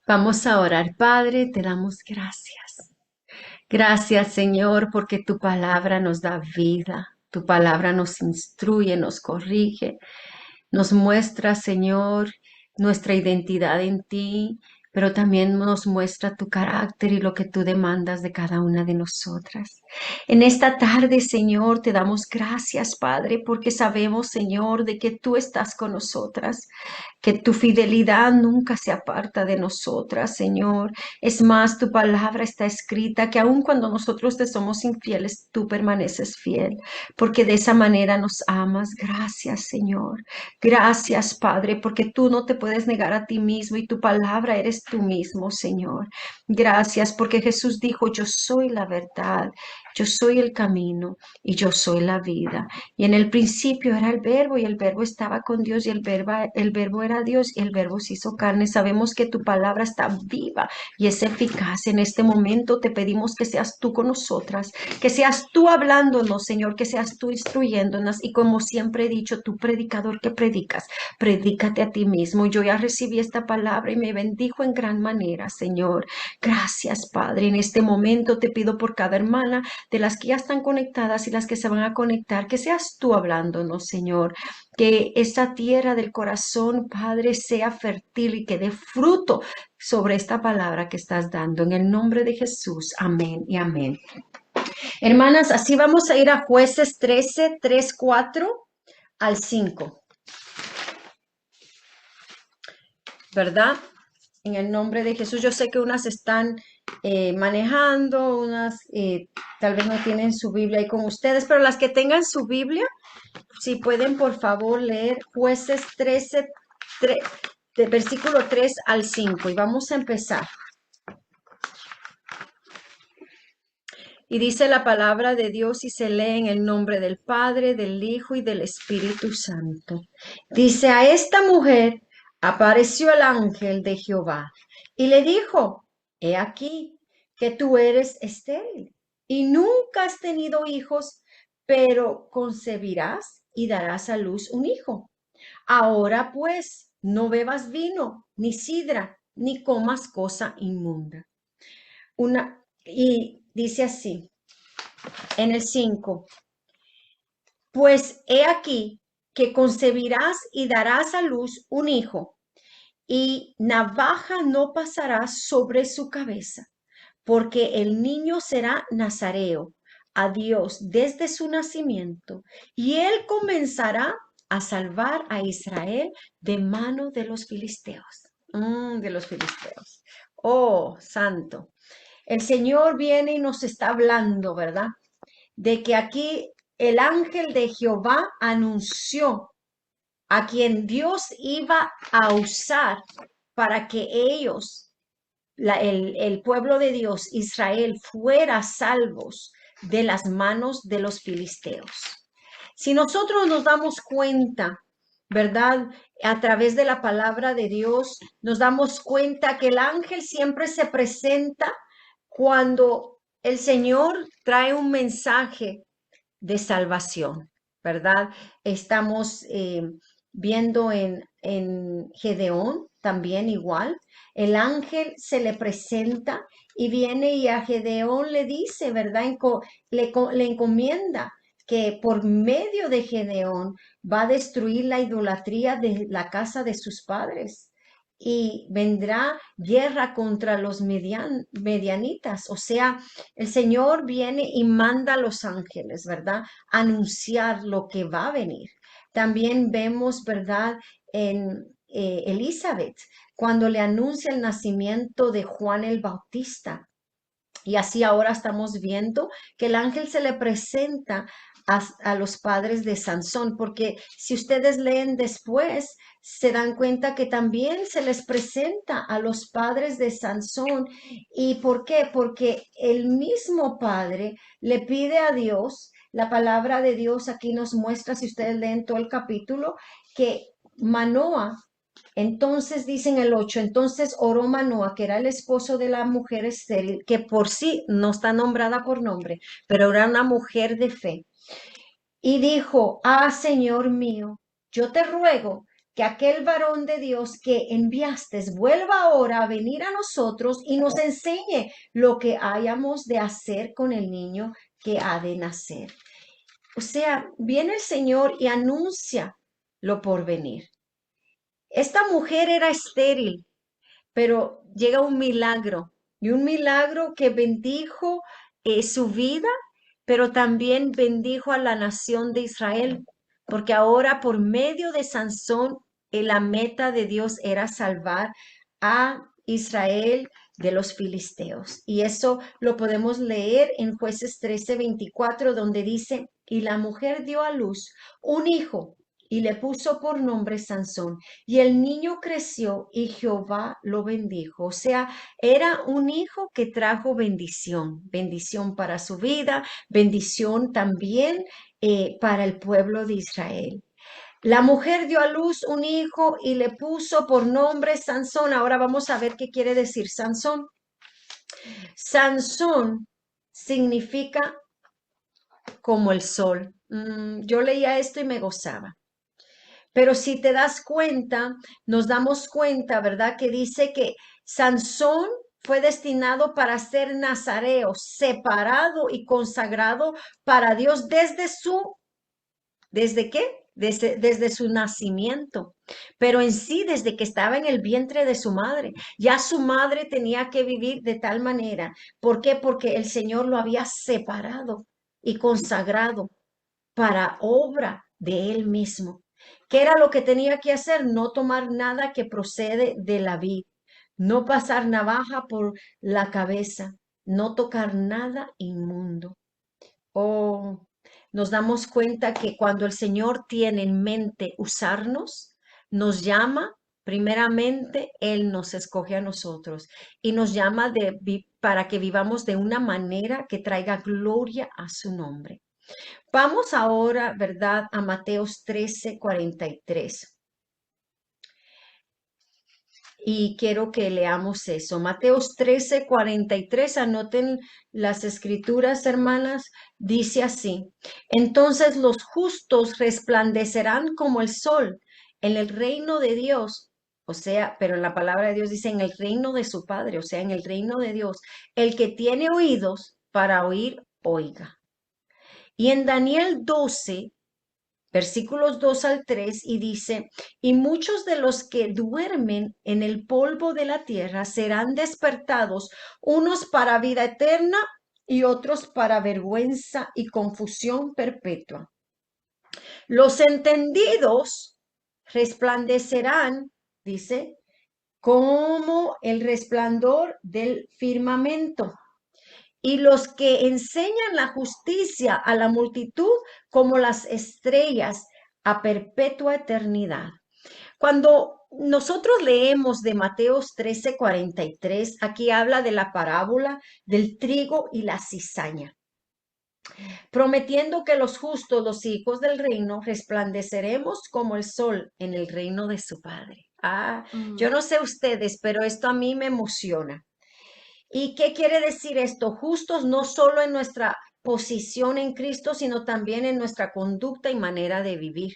Vamos a orar. Padre, te damos gracias. Gracias, Señor, porque tu palabra nos da vida. Tu palabra nos instruye, nos corrige, nos muestra, Señor, nuestra identidad en ti, pero también nos muestra tu carácter y lo que tú demandas de cada una de nosotras. En esta tarde, Señor, te damos gracias, Padre, porque sabemos, Señor, de que tú estás con nosotras, que tu fidelidad nunca se aparta de nosotras, Señor. Es más, tu palabra está escrita que aun cuando nosotros te somos infieles, tú permaneces fiel, porque de esa manera nos amas. Gracias, Señor. Gracias, Padre, porque tú no te puedes negar a ti mismo y tu palabra eres tú mismo, Señor. Gracias, porque Jesús dijo, yo soy la verdad, yo soy el camino y yo soy la vida. Y en el principio era el verbo y el verbo estaba con Dios y el verbo era Dios y el verbo se hizo carne. Sabemos que tu palabra está viva y es eficaz. En este momento te pedimos que seas tú con nosotras, que seas tú hablándonos, Señor, que seas tú instruyéndonos y como siempre he dicho, tú predicador que predicas, predícate a ti mismo. Yo ya recibí esta palabra y me bendijo en gran manera, Señor. Gracias, Padre. En este momento te pido por cada hermana de las que ya están conectadas y las que se van a conectar, que seas tú hablándonos, Señor, que esa tierra del corazón, Padre, sea fértil y que dé fruto sobre esta palabra que estás dando. En el nombre de Jesús, amén y amén. Hermanas, así vamos a ir a Jueces 13, 3, 4 al 5, ¿verdad? En el nombre de Jesús, yo sé que unas están manejando, unas tal vez no tienen su Biblia ahí con ustedes, pero las que tengan su Biblia, si pueden por favor leer Jueces 13, de versículo 3 al 5 y vamos a empezar. Y dice la palabra de Dios y se lee en el nombre del Padre, del Hijo y del Espíritu Santo. Dice, a esta mujer apareció el ángel de Jehová y le dijo, he aquí que tú eres estéril y nunca has tenido hijos, pero concebirás y darás a luz un hijo. Ahora pues, no bebas vino, ni sidra, ni comas cosa inmunda. Y dice así, en el 5, pues he aquí que concebirás y darás a luz un hijo, y navaja no pasará sobre su cabeza, porque el niño será nazareo a Dios desde su nacimiento, y él comenzará a salvar a Israel de mano de los filisteos. De los filisteos. Oh, santo. El Señor viene y nos está hablando, ¿verdad? De que aquí el ángel de Jehová anunció a quien Dios iba a usar para que ellos, el pueblo de Dios, Israel, fuera salvos de las manos de los filisteos. Si nosotros nos damos cuenta, ¿verdad? A través de la palabra de Dios, nos damos cuenta que el ángel siempre se presenta cuando el Señor trae un mensaje de salvación, ¿verdad? Estamos viendo en Gedeón también igual. El ángel se le presenta y viene y a Gedeón le dice, ¿verdad? Le encomienda que por medio de Gedeón va a destruir la idolatría de la casa de sus padres y vendrá guerra contra los medianitas. O sea, el Señor viene y manda a los ángeles, ¿verdad? Anunciar lo que va a venir. También vemos, ¿verdad? En Elizabeth, cuando le anuncia el nacimiento de Juan el Bautista. Y así ahora estamos viendo que el ángel se le presenta a los padres de Sansón, porque si ustedes leen después, se dan cuenta que también se les presenta a los padres de Sansón. ¿Y por qué? Porque el mismo padre le pide a Dios, la palabra de Dios aquí nos muestra, si ustedes leen todo el capítulo, que Manoa entonces dicen el 8, entonces oró Manoa, que era el esposo de la mujer estéril, que por sí no está nombrada por nombre, pero era una mujer de fe. Y dijo, Señor mío, yo te ruego que aquel varón de Dios que enviaste vuelva ahora a venir a nosotros y nos enseñe lo que hayamos de hacer con el niño que ha de nacer. O sea, viene el Señor y anuncia lo por venir. Esta mujer era estéril, pero llega un milagro, y un milagro que bendijo su vida, pero también bendijo a la nación de Israel, porque ahora por medio de Sansón, la meta de Dios era salvar a Israel de los filisteos. Y eso lo podemos leer en Jueces 13:24, donde dice, y la mujer dio a luz un hijo y le puso por nombre Sansón. Y el niño creció y Jehová lo bendijo. O sea, era un hijo que trajo bendición, bendición para su vida, bendición también para el pueblo de Israel. La mujer dio a luz un hijo y le puso por nombre Sansón. Ahora vamos a ver qué quiere decir Sansón. Sansón significa como el sol. Yo leía esto y me gozaba. Pero si te das cuenta, nos damos cuenta, ¿verdad? Que dice que Sansón fue destinado para ser nazareo, separado y consagrado para Dios ¿desde qué? Desde su nacimiento, pero en sí desde que estaba en el vientre de su madre. Ya su madre tenía que vivir de tal manera. ¿Por qué? Porque el Señor lo había separado y consagrado para obra de él mismo. ¿Qué era lo que tenía que hacer? No tomar nada que procede de la vid, no pasar navaja por la cabeza, no tocar nada inmundo. Oh, nos damos cuenta que cuando el Señor tiene en mente usarnos, nos llama, primeramente, Él nos escoge a nosotros y nos llama para que vivamos de una manera que traiga gloria a su nombre. Vamos ahora, ¿verdad?, a Mateos 13:43. Y quiero que leamos eso. Mateos 13:43, anoten las escrituras, hermanas, dice así. Entonces los justos resplandecerán como el sol en el reino de Dios. O sea, pero en la palabra de Dios dice en el reino de su Padre, o sea, en el reino de Dios. El que tiene oídos para oír, oiga. Y en Daniel 12, versículos 2 al 3, y dice, y muchos de los que duermen en el polvo de la tierra serán despertados, unos para vida eterna y otros para vergüenza y confusión perpetua. Los entendidos resplandecerán, dice, como el resplandor del firmamento, y los que enseñan la justicia a la multitud como las estrellas a perpetua eternidad. Cuando nosotros leemos de Mateos 13:43, aquí habla de la parábola del trigo y la cizaña, prometiendo que los justos, los hijos del reino, resplandeceremos como el sol en el reino de su Padre. Yo no sé ustedes, pero esto a mí me emociona. ¿Y qué quiere decir esto? Justos no solo en nuestra posición en Cristo, sino también en nuestra conducta y manera de vivir.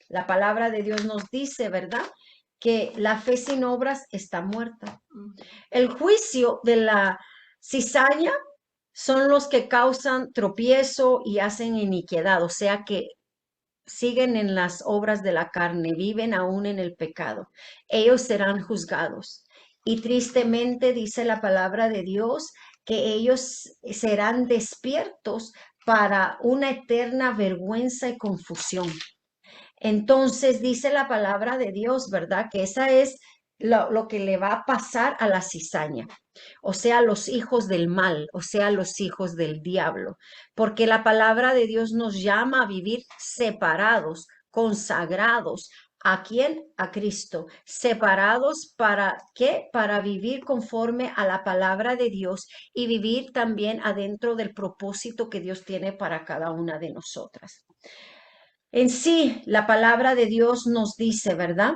La palabra de Dios nos dice, ¿verdad?, que la fe sin obras está muerta. El juicio de la cizaña son los que causan tropiezo y hacen iniquidad, o sea que siguen en las obras de la carne, viven aún en el pecado. Ellos serán juzgados. Y tristemente dice la palabra de Dios que ellos serán despiertos para una eterna vergüenza y confusión. Entonces dice la palabra de Dios, ¿verdad? Que esa es lo que le va a pasar a la cizaña, o sea, los hijos del mal, o sea, los hijos del diablo, porque la palabra de Dios nos llama a vivir separados, consagrados. ¿A quién? A Cristo. ¿Separados para qué? Para vivir conforme a la palabra de Dios y vivir también adentro del propósito que Dios tiene para cada una de nosotras. En sí, la palabra de Dios nos dice, ¿verdad?,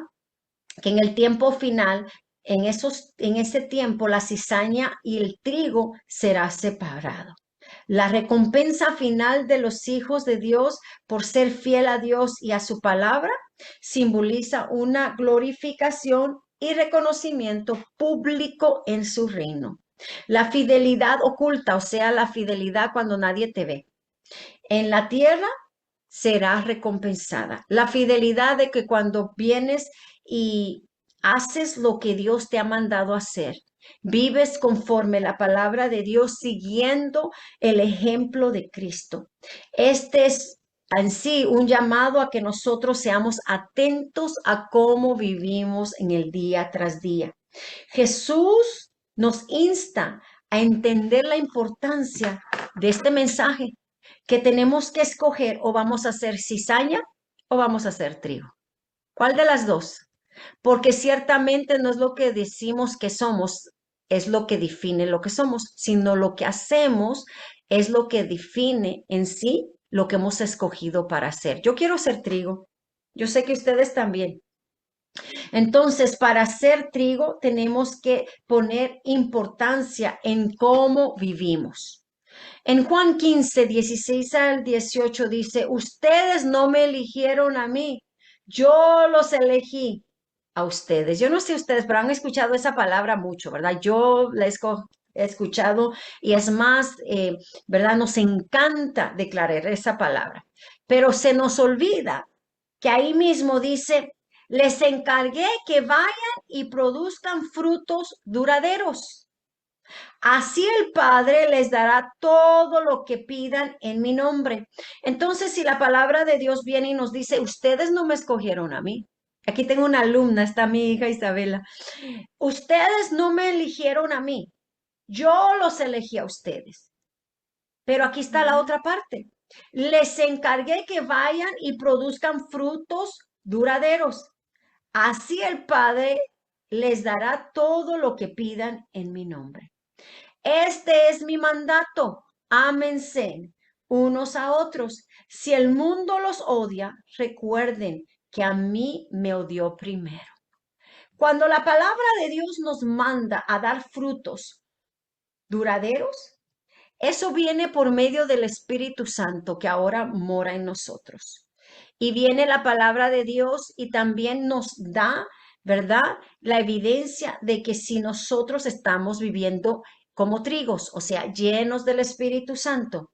que en el tiempo final, en ese tiempo, la cizaña y el trigo será separado. La recompensa final de los hijos de Dios por ser fiel a Dios y a su palabra simboliza una glorificación y reconocimiento público en su reino. La fidelidad oculta, o sea, la fidelidad cuando nadie te ve, en la tierra será recompensada. La fidelidad de que cuando vienes y haces lo que Dios te ha mandado hacer, vives conforme la palabra de Dios, siguiendo el ejemplo de Cristo. Este es en sí un llamado a que nosotros seamos atentos a cómo vivimos en el día tras día. Jesús nos insta a entender la importancia de este mensaje, que tenemos que escoger o vamos a hacer cizaña o vamos a hacer trigo. ¿Cuál de las dos? Porque ciertamente no es lo que decimos que somos, es lo que define lo que somos, sino lo que hacemos es lo que define en sí lo que hemos escogido para hacer. Yo quiero ser trigo. Yo sé que ustedes también. Entonces, para hacer trigo tenemos que poner importancia en cómo vivimos. En Juan 15, 16 al 18 dice, ustedes no me eligieron a mí, yo los elegí a ustedes. Yo no sé ustedes, pero han escuchado esa palabra mucho, ¿verdad? Yo la he escuchado y es más, ¿verdad? Nos encanta declarar esa palabra, pero se nos olvida que ahí mismo dice, les encargué que vayan y produzcan frutos duraderos. Así el Padre les dará todo lo que pidan en mi nombre. Entonces, si la palabra de Dios viene y nos dice, ustedes no me escogieron a mí. Aquí tengo una alumna, está mi hija Isabela. Ustedes no me eligieron a mí. Yo los elegí a ustedes. Pero aquí está la otra parte. Les encargué que vayan y produzcan frutos duraderos. Así el Padre les dará todo lo que pidan en mi nombre. Este es mi mandato. Ámense unos a otros. Si el mundo los odia, recuerden que a mí me odió primero. Cuando la palabra de Dios nos manda a dar frutos duraderos, eso viene por medio del Espíritu Santo que ahora mora en nosotros. Y viene la palabra de Dios y también nos da, ¿verdad? La evidencia de que si nosotros estamos viviendo como trigos, o sea, llenos del Espíritu Santo,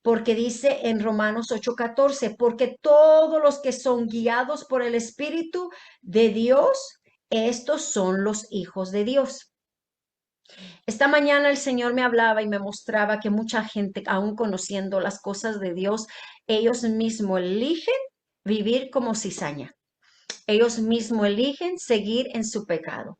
porque dice en Romanos 8:14, porque todos los que son guiados por el Espíritu de Dios, estos son los hijos de Dios. Esta mañana el Señor me hablaba y me mostraba que mucha gente, aún conociendo las cosas de Dios, ellos mismos eligen vivir como cizaña. Ellos mismos eligen seguir en su pecado.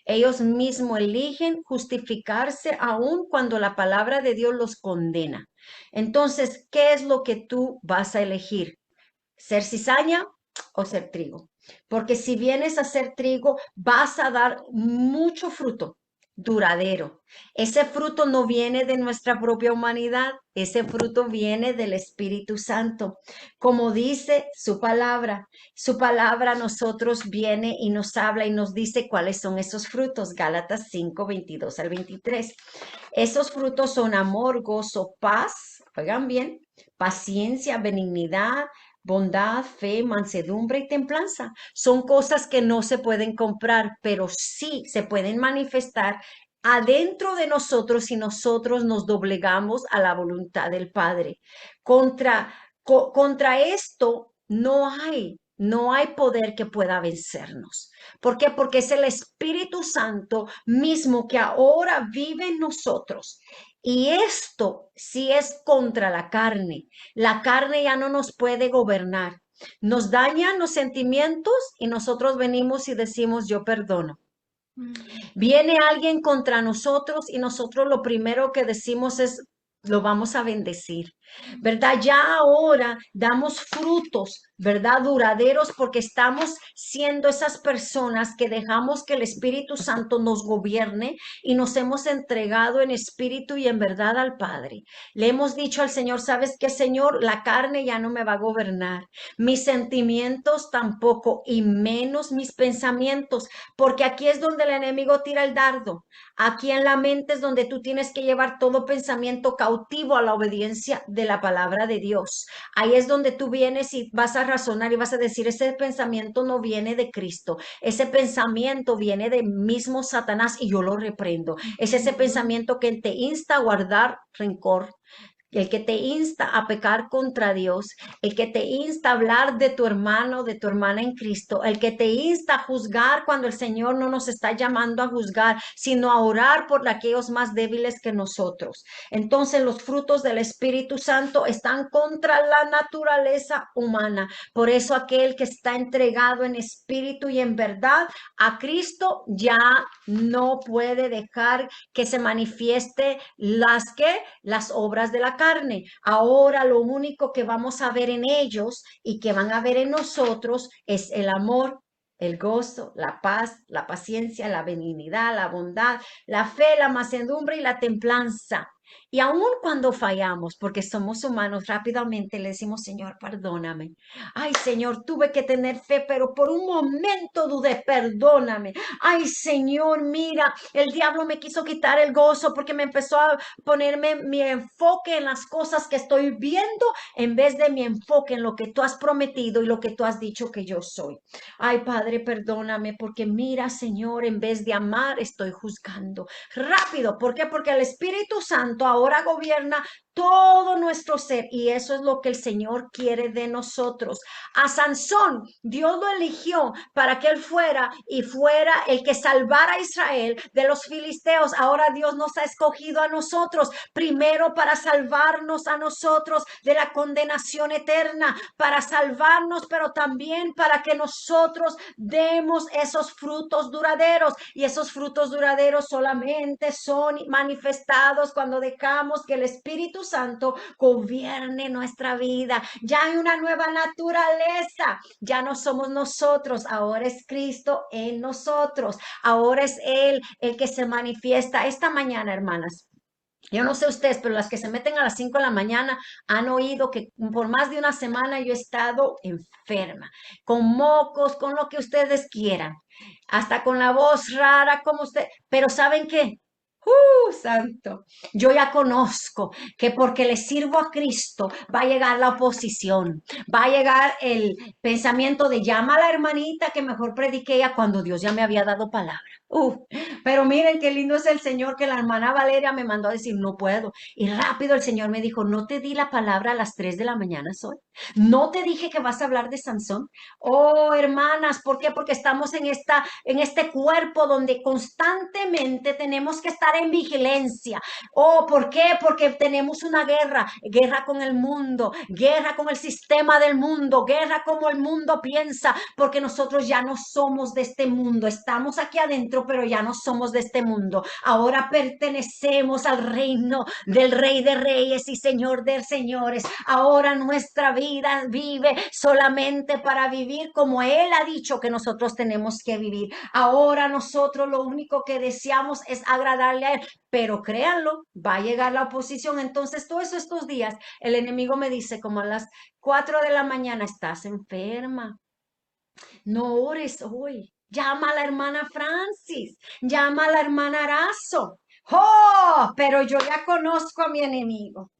Ellos mismos eligen justificarse aún cuando la palabra de Dios los condena. Entonces, ¿qué es lo que tú vas a elegir? ¿Ser cizaña o ser trigo? Porque si vienes a ser trigo, vas a dar mucho fruto duradero. Ese fruto no viene de nuestra propia humanidad, ese fruto viene del Espíritu Santo. Como dice su palabra a nosotros viene y nos habla y nos dice cuáles son esos frutos. Gálatas 5, 22 al 23. Esos frutos son amor, gozo, paz, oigan bien, paciencia, benignidad, bondad, fe, mansedumbre y templanza. Son cosas que no se pueden comprar, pero sí se pueden manifestar adentro de nosotros si nosotros nos doblegamos a la voluntad del Padre. Contra esto no hay poder que pueda vencernos. ¿Por qué? Porque es el Espíritu Santo mismo que ahora vive en nosotros. Y esto sí es contra la carne. La carne ya no nos puede gobernar. Nos dañan los sentimientos y nosotros venimos y decimos, yo perdono. Viene alguien contra nosotros y nosotros lo primero que decimos es, lo vamos a bendecir, ¿verdad? Ya ahora damos frutos, ¿verdad? Duraderos porque estamos siendo esas personas que dejamos que el Espíritu Santo nos gobierne y nos hemos entregado en espíritu y en verdad al Padre. Le hemos dicho al Señor, ¿sabes qué, Señor? La carne ya no me va a gobernar, mis sentimientos tampoco y menos mis pensamientos, porque aquí es donde el enemigo tira el dardo. Aquí en la mente es donde tú tienes que llevar todo pensamiento cautivo a la obediencia de la palabra de Dios. Ahí es donde tú vienes y vas a razonar y vas a decir, ese pensamiento no viene de Cristo, ese pensamiento viene de mismo Satanás y yo lo reprendo. Es ese pensamiento que te insta a guardar rencor, el que te insta a pecar contra Dios, el que te insta a hablar de tu hermano, de tu hermana en Cristo, el que te insta a juzgar cuando el Señor no nos está llamando a juzgar, sino a orar por aquellos más débiles que nosotros. Entonces los frutos del Espíritu Santo están contra la naturaleza humana. Por eso aquel que está entregado en espíritu y en verdad a Cristo ya no puede dejar que se manifieste las obras de la carne. Ahora lo único que vamos a ver en ellos y que van a ver en nosotros es el amor, el gozo, la paz, la paciencia, la benignidad, la bondad, la fe, la mansedumbre y la templanza. Y aun cuando fallamos, porque somos humanos, rápidamente le decimos, Señor, perdóname. Ay, Señor, tuve que tener fe, pero por un momento dudé, perdóname. Ay, Señor, mira, el diablo me quiso quitar el gozo porque me empezó a ponerme mi enfoque en las cosas que estoy viendo en vez de mi enfoque en lo que tú has prometido y lo que tú has dicho que yo soy. Ay, Padre, perdóname porque mira, Señor, en vez de amar, estoy juzgando. Rápido, ¿por qué? Porque el Espíritu Santo ahora gobierna todo nuestro ser y eso es lo que el Señor quiere de nosotros. A Sansón, Dios lo eligió para que él fuera el que salvara a Israel de los filisteos. Ahora Dios nos ha escogido a nosotros, primero para salvarnos a nosotros de la condenación eterna, para salvarnos, pero también para que nosotros demos esos frutos duraderos. Y esos frutos duraderos solamente son manifestados cuando dejamos que el Espíritu Santo gobierne nuestra vida. Ya hay una nueva naturaleza, ya no somos nosotros, ahora es Cristo en nosotros, ahora es Él el que se manifiesta. Esta mañana, hermanas, yo no sé ustedes, pero las que se meten a las 5 de la mañana han oído que por más de una semana yo he estado enferma, con mocos, con lo que ustedes quieran, hasta con la voz rara, como usted, pero ¿saben qué? Santo, yo ya conozco que porque le sirvo a Cristo va a llegar la oposición, va a llegar el pensamiento de llama a la hermanita que mejor predique ella cuando Dios ya me había dado palabra. Pero miren qué lindo es el Señor que la hermana Valeria me mandó a decir, no puedo. Y rápido el Señor me dijo, no te di la palabra a las 3 de la mañana, Sol. No te dije que vas a hablar de Sansón. Oh, hermanas, ¿por qué? Porque estamos en este cuerpo donde constantemente tenemos que estar en vigilancia. Oh, ¿por qué? Porque tenemos una guerra con el mundo, guerra con el sistema del mundo, guerra como el mundo piensa, porque nosotros ya no somos de este mundo. Estamos aquí adentro, pero ya no somos de este mundo. Ahora pertenecemos al reino del Rey de Reyes y Señor de Señores. Ahora nuestra vida vive solamente para vivir como Él ha dicho que nosotros tenemos que vivir. Ahora nosotros lo único que deseamos es agradarle a Él, pero créanlo, va a llegar la oposición. Entonces, todos estos días, el enemigo me dice como a las 4 de la mañana, estás enferma, no ores hoy. Llama a la hermana Francis, llama a la hermana Arazo. ¡Oh! Pero yo ya conozco a mi enemigo.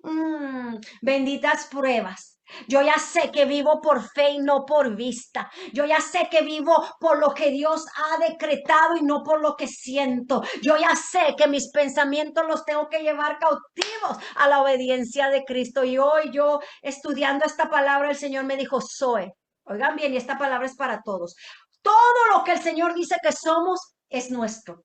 Benditas pruebas. Yo ya sé que vivo por fe y no por vista. Yo ya sé que vivo por lo que Dios ha decretado y no por lo que siento. Yo ya sé que mis pensamientos los tengo que llevar cautivos a la obediencia de Cristo. Y hoy yo estudiando esta palabra, el Señor me dijo, Zoe, oigan bien, y esta palabra es para todos. Todo lo que el Señor dice que somos es nuestro.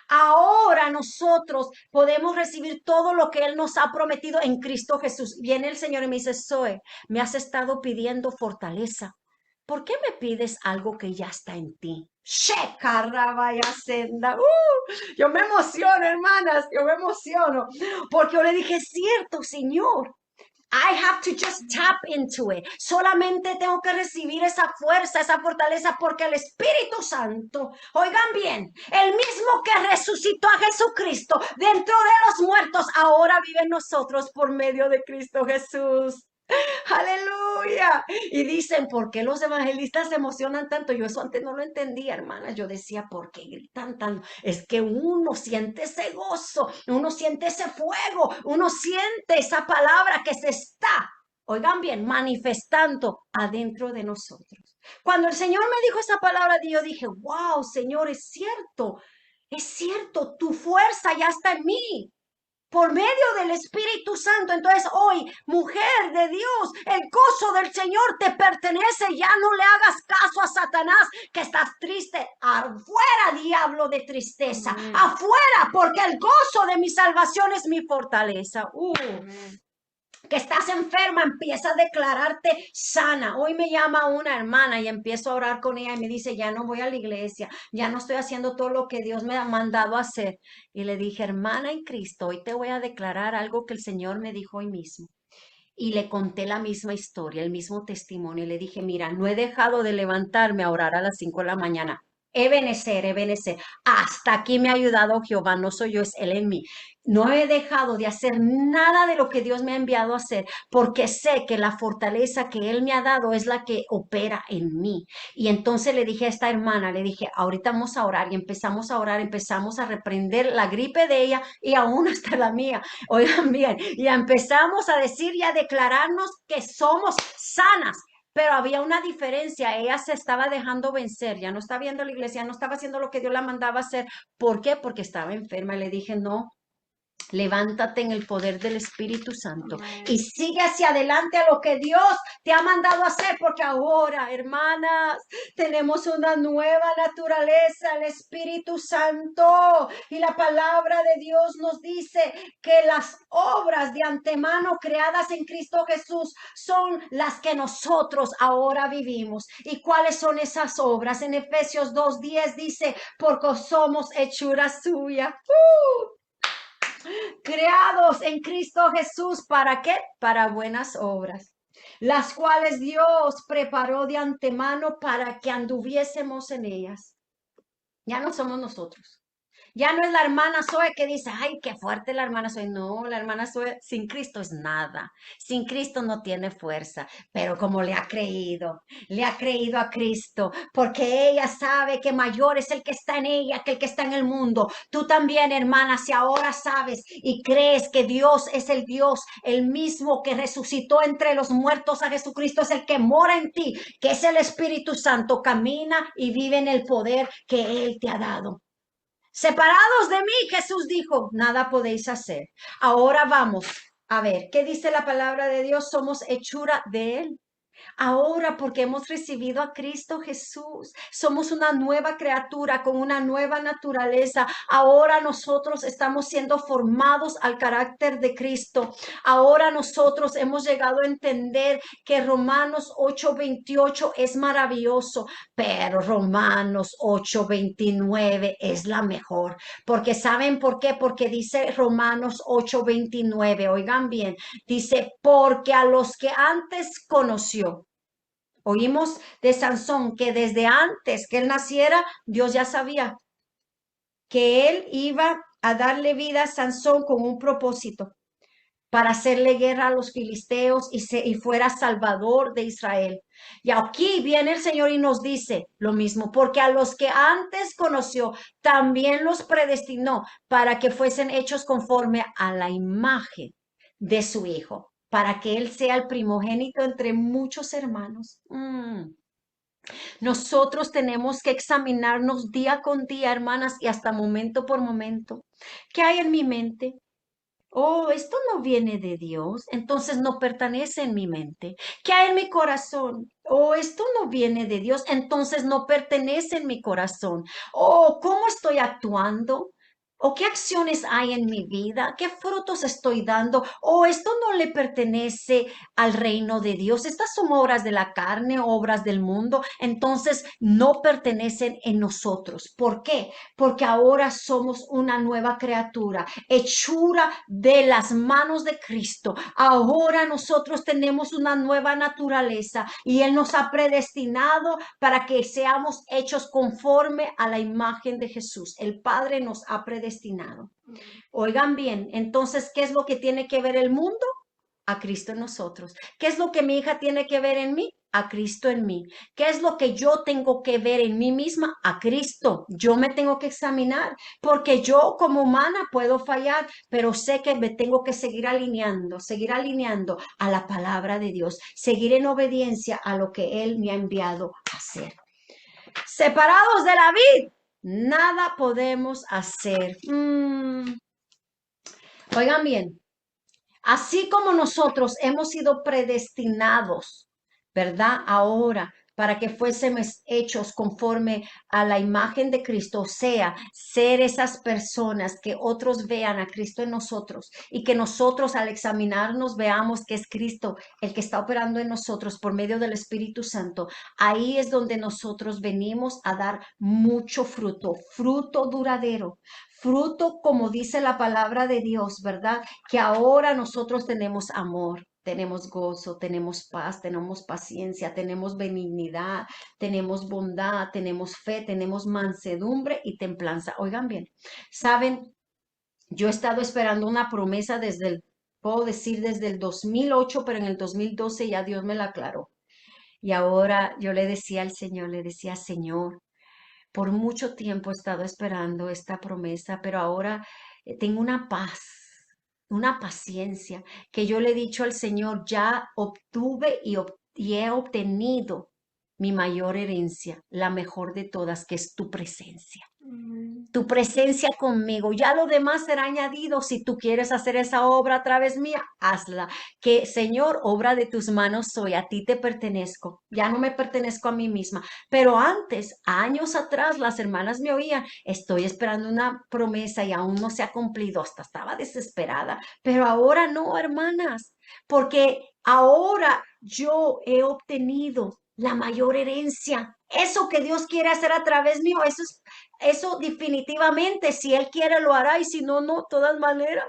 Ahora nosotros podemos recibir todo lo que Él nos ha prometido en Cristo Jesús. Viene el Señor y me dice, Zoe, me has estado pidiendo fortaleza. ¿Por qué me pides algo que ya está en ti? Senda. Yo me emociono, hermanas, yo me emociono. Porque yo le dije, es cierto, Señor. I have to just tap into it. Solamente tengo que recibir esa fuerza, esa fortaleza, porque el Espíritu Santo, oigan bien, el mismo que resucitó a Jesucristo dentro de los muertos, ahora vive en nosotros por medio de Cristo Jesús. Aleluya. Y dicen, ¿por qué los evangelistas se emocionan tanto? Yo eso antes no lo entendía, hermana. Yo decía, ¿por qué gritan tanto? Es que uno siente ese gozo, uno siente ese fuego, uno siente esa palabra que se está, oigan bien, manifestando adentro de nosotros. Cuando el Señor me dijo esa palabra, yo dije, wow, Señor, es cierto, tu fuerza ya está en mí por medio del Espíritu Santo. Entonces hoy, mujer de Dios, el gozo del Señor te pertenece. Ya no le hagas caso a Satanás que estás triste. Afuera, diablo de tristeza. Amén. Afuera, porque el gozo de mi salvación es mi fortaleza. Amén. Que estás enferma, empieza a declararte sana. Hoy me llama una hermana y empiezo a orar con ella y me dice, ya no voy a la iglesia, ya no estoy haciendo todo lo que Dios me ha mandado a hacer. Y le dije, hermana en Cristo, hoy te voy a declarar algo que el Señor me dijo hoy mismo. Y le conté la misma historia, el mismo testimonio. Y le dije, mira, no he dejado de levantarme a orar a las 5 de la mañana. Ebenecer. Hasta aquí me ha ayudado Jehová, no soy yo, es Él en mí. No he dejado de hacer nada de lo que Dios me ha enviado a hacer, porque sé que la fortaleza que Él me ha dado es la que opera en mí. Y entonces le dije a esta hermana, le dije, ahorita vamos a orar y empezamos a orar, empezamos a reprender la gripe de ella y aún hasta la mía. Oigan bien, y empezamos a decir y a declararnos que somos sanas. Pero había una diferencia, ella se estaba dejando vencer, ya no estaba viendo la iglesia, no estaba haciendo lo que Dios la mandaba a hacer. ¿Por qué? Porque estaba enferma. Y le dije, no, levántate en el poder del Espíritu Santo y Amén. sigue hacia adelante a lo que Dios te ha mandado a hacer, porque ahora, hermanas, tenemos una nueva naturaleza, el Espíritu Santo. Y la palabra de Dios nos dice que las obras de antemano creadas en Cristo Jesús son las que nosotros ahora vivimos. ¿Y cuáles son esas obras? En Efesios 2:10 dice, porque somos hechura suya. Creados en Cristo Jesús, ¿para qué? Para buenas obras, las cuales Dios preparó de antemano para que anduviésemos en ellas. Ya no somos nosotros. Ya no es la hermana Zoe que dice, ay, qué fuerte la hermana Zoe. No, la hermana Zoe sin Cristo es nada. Sin Cristo no tiene fuerza. Pero como le ha creído a Cristo, porque ella sabe que mayor es el que está en ella que el que está en el mundo. Tú también, hermana, si ahora sabes y crees que Dios es el Dios, el mismo que resucitó entre los muertos a Jesucristo, es el que mora en ti, que es el Espíritu Santo, camina y vive en el poder que Él te ha dado. Separados de mí, Jesús dijo, nada podéis hacer. Ahora vamos a ver, ¿qué dice la palabra de Dios? Somos hechura de Él. Ahora, porque hemos recibido a Cristo Jesús, somos una nueva criatura con una nueva naturaleza. Ahora nosotros estamos siendo formados al carácter de Cristo. Ahora nosotros hemos llegado a entender que Romanos 8:28 es maravilloso, pero Romanos 8:29 es la mejor. Porque ¿saben por qué? Porque dice Romanos 8:29, oigan bien, dice, porque a los que antes conoció, oímos de Sansón que desde antes que él naciera, Dios ya sabía que él iba a darle vida a Sansón con un propósito para hacerle guerra a los filisteos y fuera salvador de Israel. Y aquí viene el Señor y nos dice lo mismo, porque a los que antes conoció, también los predestinó para que fuesen hechos conforme a la imagen de su Hijo, para que Él sea el primogénito entre muchos hermanos. Nosotros tenemos que examinarnos día con día, hermanas, y hasta momento por momento. ¿Qué hay en mi mente? Oh, esto no viene de Dios, entonces no pertenece en mi mente. ¿Qué hay en mi corazón? Oh, esto no viene de Dios, entonces no pertenece en mi corazón. Oh, ¿cómo estoy actuando? ¿O qué acciones hay en mi vida? ¿Qué frutos estoy dando? ¿O esto no le pertenece al reino de Dios? Estas son obras de la carne, obras del mundo, entonces no pertenecen en nosotros. ¿Por qué? Porque ahora somos una nueva criatura, hechura de las manos de Cristo. Ahora nosotros tenemos una nueva naturaleza y Él nos ha predestinado para que seamos hechos conforme a la imagen de Jesús. El Padre nos ha predestinado. Oigan bien, entonces, ¿qué es lo que tiene que ver el mundo? A Cristo en nosotros. ¿Qué es lo que mi hija tiene que ver en mí? A Cristo en mí. ¿Qué es lo que yo tengo que ver en mí misma? A Cristo. Yo me tengo que examinar porque yo como humana puedo fallar, pero sé que me tengo que seguir alineando a la palabra de Dios, seguir en obediencia a lo que Él me ha enviado a hacer. Separados de la vid, nada podemos hacer. Oigan bien. Así como nosotros hemos sido predestinados, ¿verdad? Ahora, para que fuésemos hechos conforme a la imagen de Cristo, o sea, ser esas personas que otros vean a Cristo en nosotros y que nosotros al examinarnos veamos que es Cristo el que está operando en nosotros por medio del Espíritu Santo. Ahí es donde nosotros venimos a dar mucho fruto, fruto duradero. Fruto, como dice la palabra de Dios, ¿verdad? Que ahora nosotros tenemos amor, tenemos gozo, tenemos paz, tenemos paciencia, tenemos benignidad, tenemos bondad, tenemos fe, tenemos mansedumbre y templanza. Oigan bien, saben, yo he estado esperando una promesa puedo decir desde el 2008, pero en el 2012 ya Dios me la aclaró. Y ahora yo le decía al Señor, le decía, Señor, por mucho tiempo he estado esperando esta promesa, pero ahora tengo una paz, una paciencia que yo le he dicho al Señor, ya obtuve y he obtenido mi mayor herencia, la mejor de todas, que es tu presencia. Tu presencia conmigo. Ya lo demás será añadido. Si tú quieres hacer esa obra a través mía, hazla. Que Señor, obra de tus manos soy. A ti te pertenezco. Ya no me pertenezco a mí misma. Pero antes, años atrás, las hermanas me oían. Estoy esperando una promesa y aún no se ha cumplido. Hasta estaba desesperada. Pero ahora no, hermanas. Porque ahora yo he obtenido la mayor herencia. Eso que Dios quiere hacer a través mío, eso definitivamente, si Él quiere lo hará y si no, no, todas maneras.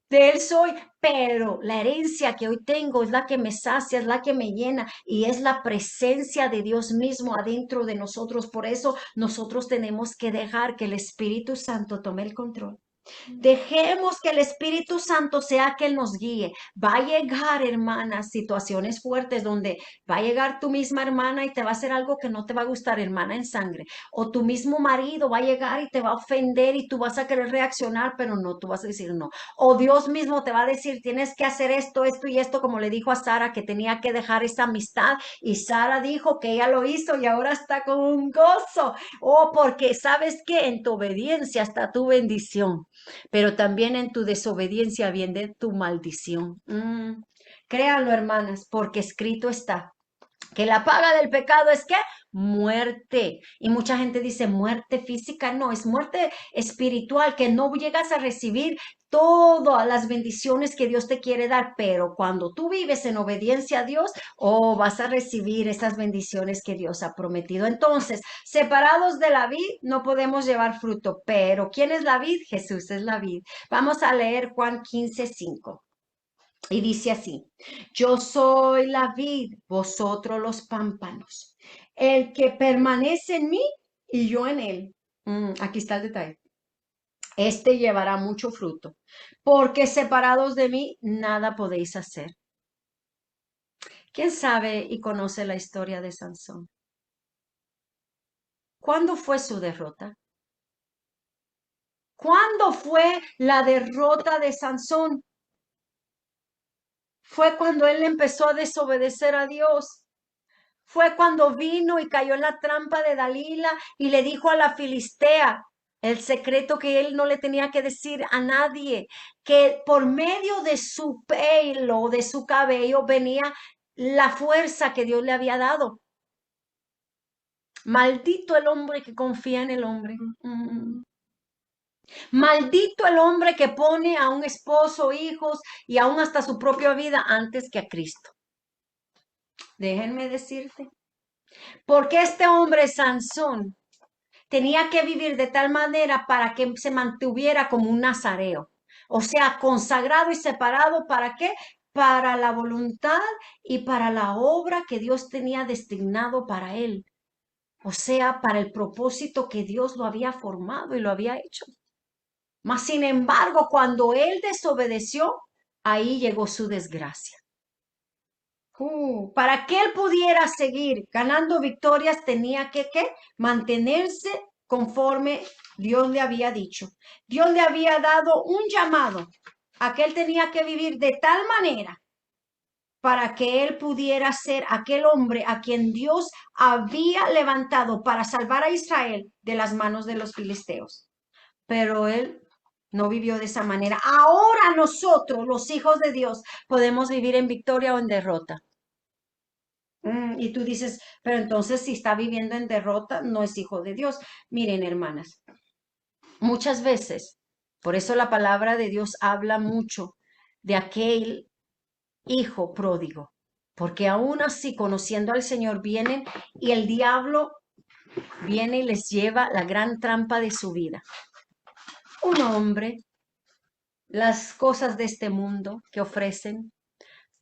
De Él soy, pero la herencia que hoy tengo es la que me sacia, es la que me llena y es la presencia de Dios mismo adentro de nosotros. Por eso nosotros tenemos que dejar que el Espíritu Santo tome el control. Dejemos que el Espíritu Santo sea quien nos guíe. Va a llegar, hermanas, situaciones fuertes donde va a llegar tu misma hermana y te va a hacer algo que no te va a gustar, hermana en sangre. O tu mismo marido va a llegar y te va a ofender y tú vas a querer reaccionar, pero no, tú vas a decir no. O Dios mismo te va a decir, tienes que hacer esto, esto y esto, como le dijo a Sara, que tenía que dejar esa amistad. Y Sara dijo que ella lo hizo y ahora está con un gozo. Oh, porque sabes que en tu obediencia está tu bendición, pero también en tu desobediencia viene tu maldición. Créanlo, hermanas, porque escrito está que la paga del pecado es ¿qué? Muerte. Y mucha gente dice muerte física, no, es muerte espiritual, que no llegas a recibir todas las bendiciones que Dios te quiere dar, pero cuando tú vives en obediencia a Dios, oh, vas a recibir esas bendiciones que Dios ha prometido. Entonces, separados de la vid, no podemos llevar fruto, pero ¿quién es la vid? Jesús es la vid. Vamos a leer Juan 15:5. Y dice así, yo soy la vid, vosotros los pámpanos. El que permanece en mí y yo en él. Aquí está el detalle. Este llevará mucho fruto, porque separados de mí nada podéis hacer. ¿Quién sabe y conoce la historia de Sansón? ¿Cuándo fue su derrota? ¿Cuándo fue la derrota de Sansón? Fue cuando él empezó a desobedecer a Dios. Fue cuando vino y cayó en la trampa de Dalila y le dijo a la filistea el secreto que él no le tenía que decir a nadie, que por medio de su pelo, de su cabello, venía la fuerza que Dios le había dado. Maldito el hombre que confía en el hombre. Maldito el hombre que pone a un esposo, hijos y aún hasta su propia vida antes que a Cristo. Déjenme decirte. Porque este hombre Sansón tenía que vivir de tal manera para que se mantuviera como un nazareo. O sea, consagrado y separado, ¿para qué? Para la voluntad y para la obra que Dios tenía destinado para él. O sea, para el propósito que Dios lo había formado y lo había hecho. Mas, sin embargo, cuando él desobedeció, ahí llegó su desgracia. Para que él pudiera seguir ganando victorias, tenía que ¿qué? Mantenerse conforme Dios le había dicho. Dios le había dado un llamado a que él tenía que vivir de tal manera para que él pudiera ser aquel hombre a quien Dios había levantado para salvar a Israel de las manos de los filisteos. Pero él no vivió de esa manera. Ahora nosotros, los hijos de Dios, podemos vivir en victoria o en derrota. Y tú dices, pero entonces si está viviendo en derrota, no es hijo de Dios. Miren, hermanas, muchas veces, por eso la palabra de Dios habla mucho de aquel hijo pródigo, porque aún así, conociendo al Señor, vienen y el diablo viene y les lleva la gran trampa de su vida. Un hombre, las cosas de este mundo que ofrecen,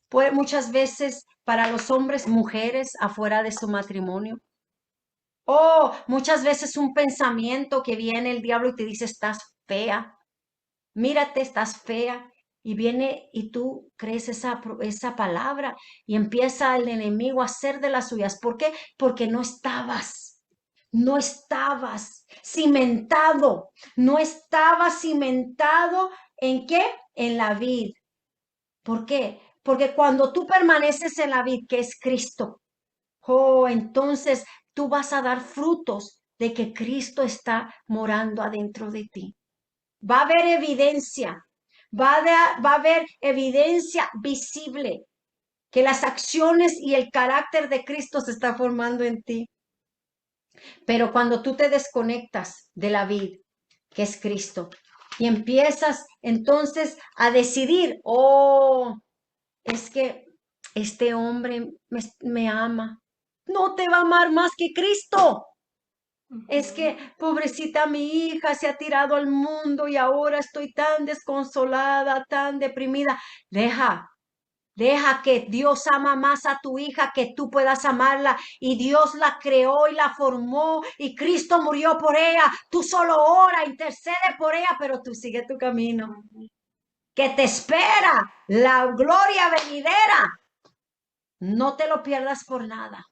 pues muchas veces para los hombres, mujeres afuera de su matrimonio. Oh, muchas veces un pensamiento que viene el diablo y te dice, estás fea, mírate, estás fea. Y viene y tú crees esa palabra y empieza el enemigo a hacer de las suyas. ¿Por qué? Porque no estabas cimentado, no estabas cimentado ¿en qué? En la vid. ¿Por qué? Porque cuando tú permaneces en la vid, que es Cristo, oh, entonces tú vas a dar frutos de que Cristo está morando adentro de ti. Va a haber evidencia, va a haber evidencia visible que las acciones y el carácter de Cristo se está formando en ti. Pero cuando tú te desconectas de la vid, que es Cristo, y empiezas entonces a decidir, oh, es que este hombre me ama. No te va a amar más que Cristo. Es que, pobrecita mi hija, se ha tirado al mundo y ahora estoy tan desconsolada, tan deprimida. Deja que Dios ama más a tu hija que tú puedas amarla. Y Dios la creó y la formó y Cristo murió por ella. Tú solo ora, intercede por ella, pero tú sigue tu camino. Que te espera la gloria venidera. No te lo pierdas por nada.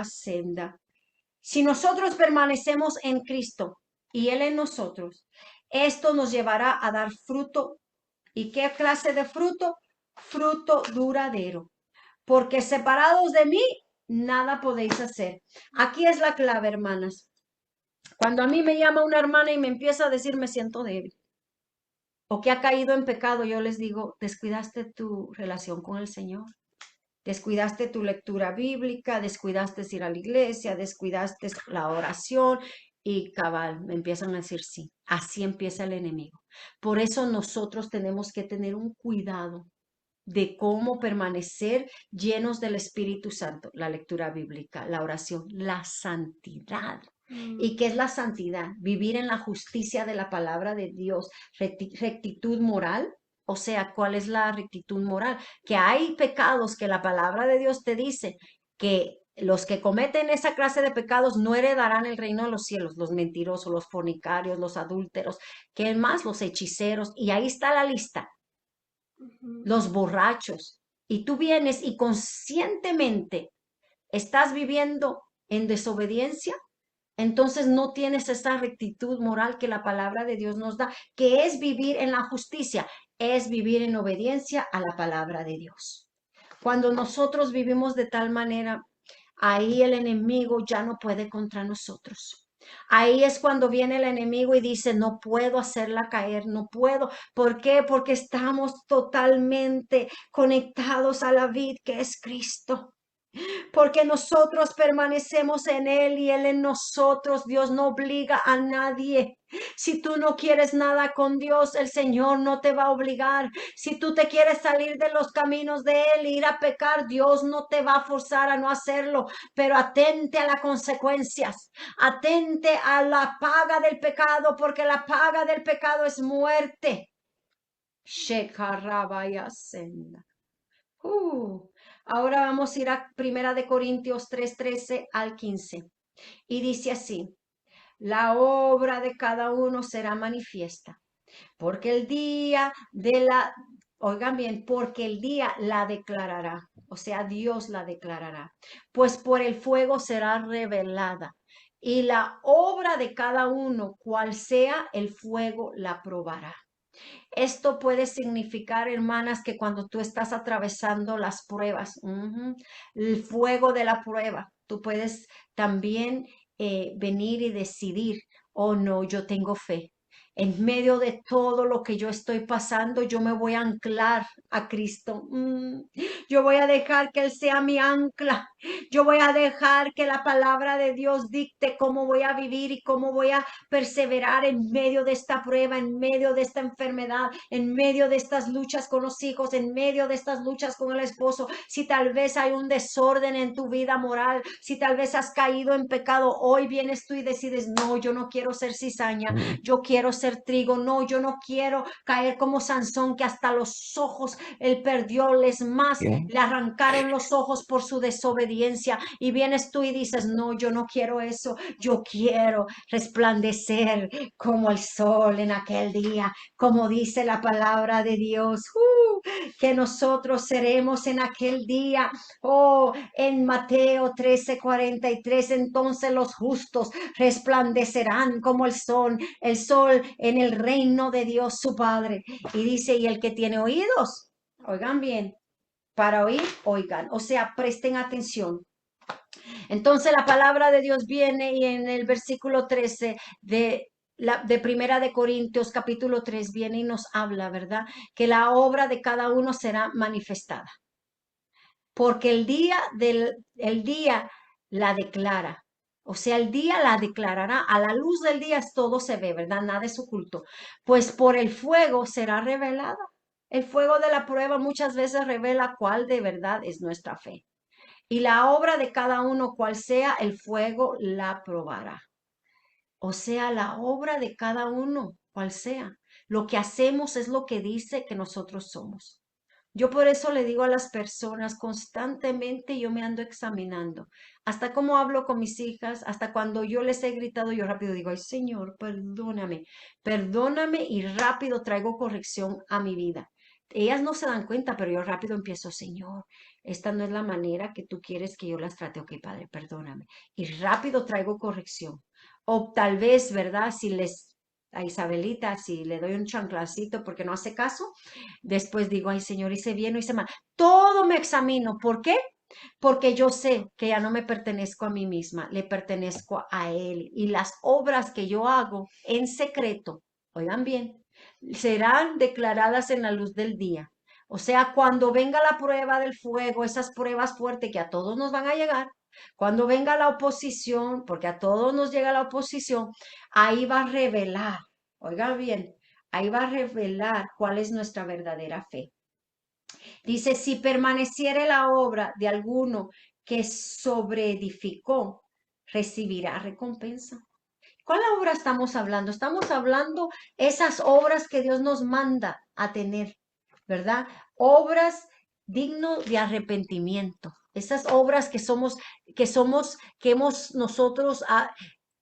Senda. Si nosotros permanecemos en Cristo y Él en nosotros, esto nos llevará a dar fruto. ¿Y qué clase de fruto? Fruto duradero. Porque separados de mí, nada podéis hacer. Aquí es la clave, hermanas. Cuando a mí me llama una hermana y me empieza a decir me siento débil o que ha caído en pecado, yo les digo, descuidaste tu relación con el Señor. Descuidaste tu lectura bíblica, descuidaste ir a la iglesia, descuidaste la oración y cabal, me empiezan a decir sí. Así empieza el enemigo. Por eso nosotros tenemos que tener un cuidado de cómo permanecer llenos del Espíritu Santo, la lectura bíblica, la oración, la santidad. ¿Y qué es la santidad? Vivir en la justicia de la palabra de Dios, rectitud moral. O sea, ¿cuál es la rectitud moral? Que hay pecados que la palabra de Dios te dice que los que cometen esa clase de pecados no heredarán el reino de los cielos, los mentirosos, los fornicarios, los adúlteros, ¿qué más? Los hechiceros. Y ahí está la lista, los borrachos. Y tú vienes y conscientemente estás viviendo en desobediencia, entonces no tienes esa rectitud moral que la palabra de Dios nos da, que es vivir en la justicia, es vivir en obediencia a la palabra de Dios. Cuando nosotros vivimos de tal manera, ahí el enemigo ya no puede contra nosotros. Ahí es cuando viene el enemigo y dice, no puedo hacerla caer, no puedo. ¿Por qué? Porque estamos totalmente conectados a la vid que es Cristo. Porque nosotros permanecemos en Él y Él en nosotros. Dios no obliga a nadie. Si tú no quieres nada con Dios, el Señor no te va a obligar. Si tú te quieres salir de los caminos de Él, ir a pecar, Dios no te va a forzar a no hacerlo. Pero atente a las consecuencias. Atente a la paga del pecado, porque la paga del pecado es muerte. Shekarabaya senda. Ahora vamos a ir a Primera de Corintios 3:13 al 15. Y dice así, la obra de cada uno será manifiesta, porque el día de la, oigan bien, porque el día la declarará, o sea, Dios la declarará, pues por el fuego será revelada. Y la obra de cada uno, cual sea el fuego, la probará. Esto puede significar, hermanas, que cuando tú estás atravesando las pruebas, el fuego de la prueba, tú puedes también venir y decidir, oh no, yo tengo fe. En medio de todo lo que yo estoy pasando, yo me voy a anclar a Cristo. Yo voy a dejar que Él sea mi ancla. Yo voy a dejar que la palabra de Dios dicte cómo voy a vivir y cómo voy a perseverar en medio de esta prueba, en medio de esta enfermedad, en medio de estas luchas con los hijos, en medio de estas luchas con el esposo. Si tal vez hay un desorden en tu vida moral, si tal vez has caído en pecado, hoy vienes tú y decides, no, yo no quiero ser cizaña, yo quiero ser trigo, no, yo no quiero caer como Sansón, que hasta los ojos él perdió, les más, Yeah. le arrancaron los ojos por su desobediencia, y vienes tú y dices, no, yo no quiero eso, yo quiero resplandecer como el sol en aquel día, como dice la palabra de Dios, que nosotros seremos en aquel día. Oh, en Mateo 13:43, entonces los justos resplandecerán como el sol en el reino de Dios su Padre. Y dice, y el que tiene oídos, oigan bien, para oír, oigan, o sea, presten atención. Entonces la palabra de Dios viene y en el versículo 13 de Primera de Corintios capítulo 3 viene y nos habla, ¿verdad? Que la obra de cada uno será manifestada, porque el día la declara. O sea, el día la declarará. A la luz del día todo se ve, ¿verdad? Nada es oculto. Pues por el fuego será revelada. El fuego de la prueba muchas veces revela cuál de verdad es nuestra fe. Y la obra de cada uno, cual sea, el fuego la probará. O sea, la obra de cada uno, cual sea. Lo que hacemos es lo que dice que nosotros somos. Yo por eso le digo a las personas constantemente, yo me ando examinando, hasta cómo hablo con mis hijas, hasta cuando yo les he gritado, yo rápido digo, ay Señor, perdóname, perdóname y rápido traigo corrección a mi vida. Ellas no se dan cuenta, pero yo rápido empiezo, Señor, esta no es la manera que tú quieres que yo las trate, ok, Padre, perdóname. Y rápido traigo corrección. O tal vez, ¿verdad? Si les a Isabelita, si le doy un chanclacito porque no hace caso, después digo, ay Señor, hice bien o hice mal. Todo me examino. ¿Por qué? Porque yo sé que ya no me pertenezco a mí misma, le pertenezco a Él. Y las obras que yo hago en secreto, oigan bien, serán declaradas en la luz del día. O sea, cuando venga la prueba del fuego, esas pruebas fuertes que a todos nos van a llegar, cuando venga la oposición, porque a todos nos llega la oposición, ahí va a revelar, oigan bien, ahí va a revelar cuál es nuestra verdadera fe. Dice, si permaneciere la obra de alguno que sobreedificó, recibirá recompensa. ¿Cuál obra estamos hablando? Estamos hablando esas obras que Dios nos manda a tener, ¿verdad? Obras dignas de arrepentimiento. Esas obras que hemos nosotros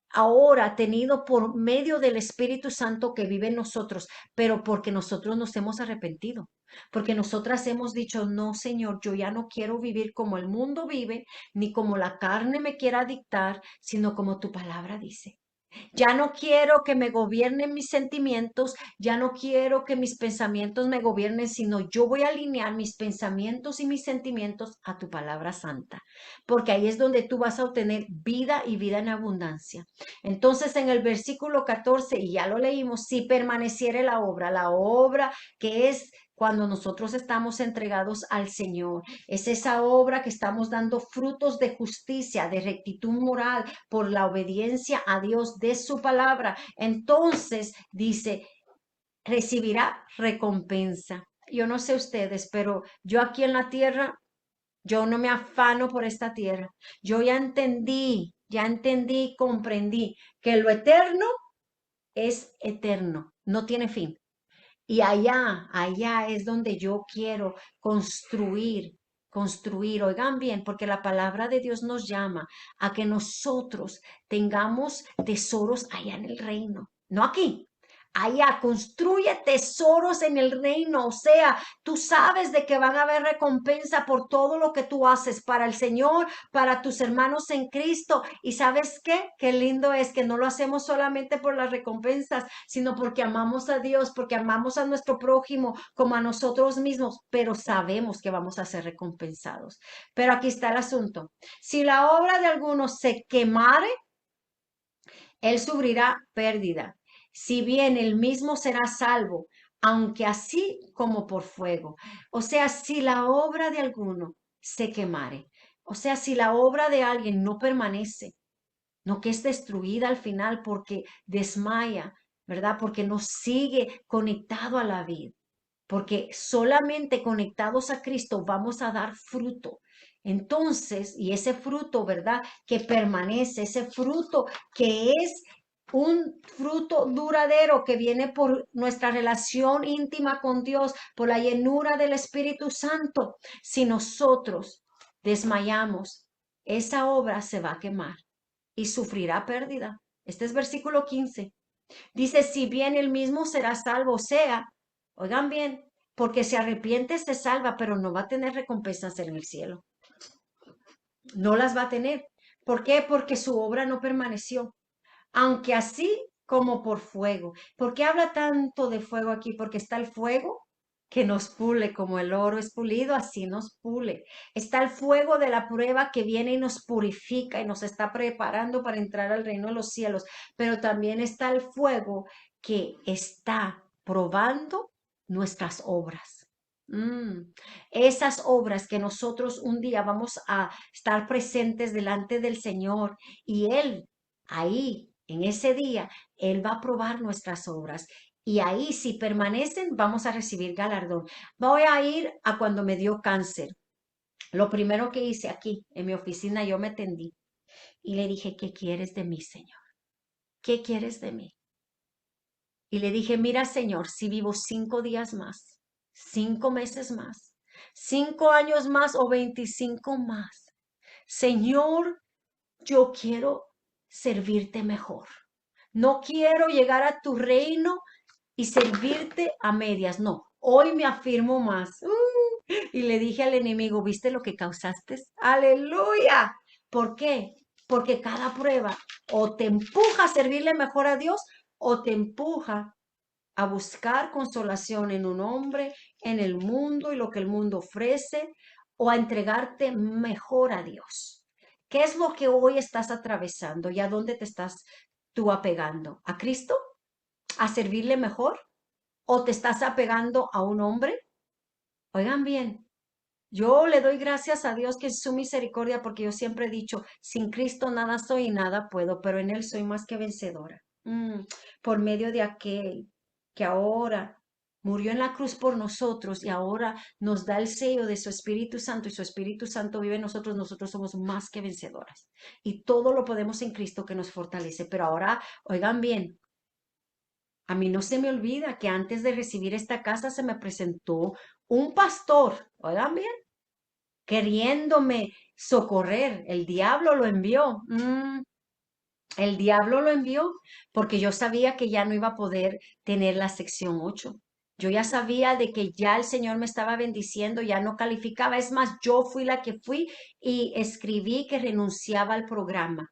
ahora tenido por medio del Espíritu Santo que vive en nosotros, pero porque nosotros nos hemos arrepentido, porque nosotras hemos dicho, no, Señor, yo ya no quiero vivir como el mundo vive, ni como la carne me quiera dictar, sino como tu palabra dice. Ya no quiero que me gobiernen mis sentimientos, ya no quiero que mis pensamientos me gobiernen, sino yo voy a alinear mis pensamientos y mis sentimientos a tu palabra santa, porque ahí es donde tú vas a obtener vida y vida en abundancia. Entonces en el versículo 14, y ya lo leímos, si permaneciere la obra que es cuando nosotros estamos entregados al Señor, es esa obra que estamos dando frutos de justicia, de rectitud moral, por la obediencia a Dios de su palabra. Entonces dice, recibirá recompensa. Yo no sé ustedes, pero yo aquí en la tierra, yo no me afano por esta tierra. Yo ya entendí, comprendí que lo eterno es eterno, no tiene fin. Y allá es donde yo quiero construir, oigan bien, porque la palabra de Dios nos llama a que nosotros tengamos tesoros allá en el reino, no aquí. allá, construye tesoros en el reino. O sea, tú sabes de que van a haber recompensa por todo lo que tú haces para el Señor, para tus hermanos en Cristo. Y ¿sabes qué? Qué lindo es que no lo hacemos solamente por las recompensas, sino porque amamos a Dios, porque amamos a nuestro prójimo como a nosotros mismos, pero sabemos que vamos a ser recompensados. Pero aquí está el asunto. Si la obra de algunos se quemare, él sufrirá pérdida. Si bien él mismo será salvo, aunque así como por fuego. O sea, si la obra de alguno se quemare, o sea, si la obra de alguien no permanece, no que es destruida al final porque desmaya, ¿verdad? Porque no sigue conectado a la vida, porque solamente conectados a Cristo vamos a dar fruto. Entonces, y ese fruto, ¿verdad? Que permanece, ese fruto que es un fruto duradero que viene por nuestra relación íntima con Dios, por la llenura del Espíritu Santo. Si nosotros desmayamos, esa obra se va a quemar y sufrirá pérdida. Este es versículo 15. Dice, si bien el mismo será salvo, o sea, oigan bien, porque se arrepiente se salva, pero no va a tener recompensas en el cielo. No las va a tener. ¿Por qué? Porque su obra no permaneció. Aunque así como por fuego. ¿Por qué habla tanto de fuego aquí? Porque está el fuego que nos pule, como el oro es pulido, así nos pule. Está el fuego de la prueba que viene y nos purifica y nos está preparando para entrar al reino de los cielos. Pero también está el fuego que está probando nuestras obras. Esas obras que nosotros un día vamos a estar presentes delante del Señor y Él ahí, en ese día, Él va a probar nuestras obras. Y ahí, si permanecen, vamos a recibir galardón. Voy a ir a cuando me dio cáncer. Lo primero que hice aquí, en mi oficina, yo me tendí y le dije, ¿qué quieres de mí, Señor? ¿Qué quieres de mí? Y le dije, mira, Señor, si vivo 5 días más, 5 meses más, 5 años más o 25 más, Señor, yo quiero servirte mejor. No quiero llegar a tu reino y servirte a medias. No, hoy me afirmo más. Y le dije al enemigo, ¿viste lo que causaste? Aleluya. ¿Por qué? Porque cada prueba o te empuja a servirle mejor a Dios o te empuja a buscar consolación en un hombre, en el mundo y lo que el mundo ofrece, o a entregarte mejor a Dios. ¿Qué es lo que hoy estás atravesando y a dónde te estás tú apegando? ¿A Cristo? ¿A servirle mejor? ¿O te estás apegando a un hombre? Oigan bien, yo le doy gracias a Dios que es su misericordia porque yo siempre he dicho, sin Cristo nada soy y nada puedo, pero en Él soy más que vencedora. Por medio de aquel que ahora murió en la cruz por nosotros y ahora nos da el sello de su Espíritu Santo y su Espíritu Santo vive en nosotros, nosotros somos más que vencedoras. Y todo lo podemos en Cristo que nos fortalece. Pero ahora, oigan bien, a mí no se me olvida que antes de recibir esta casa se me presentó un pastor, oigan bien, queriéndome socorrer. El diablo lo envió. El diablo lo envió porque yo sabía que ya no iba a poder tener la sección 8. Yo ya sabía de que ya el Señor me estaba bendiciendo, ya no calificaba. Es más, yo fui la que fui y escribí que renunciaba al programa.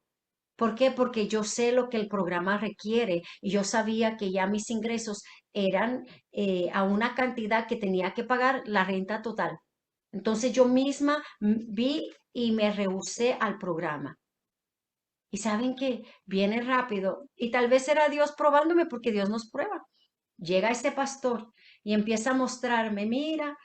¿Por qué? Porque yo sé lo que el programa requiere y yo sabía que ya mis ingresos eran a una cantidad que tenía que pagar la renta total. Entonces yo misma vi y me rehusé al programa. Y saben que viene rápido y tal vez era Dios probándome porque Dios nos prueba. Llega ese pastor y empieza a mostrarme, mira,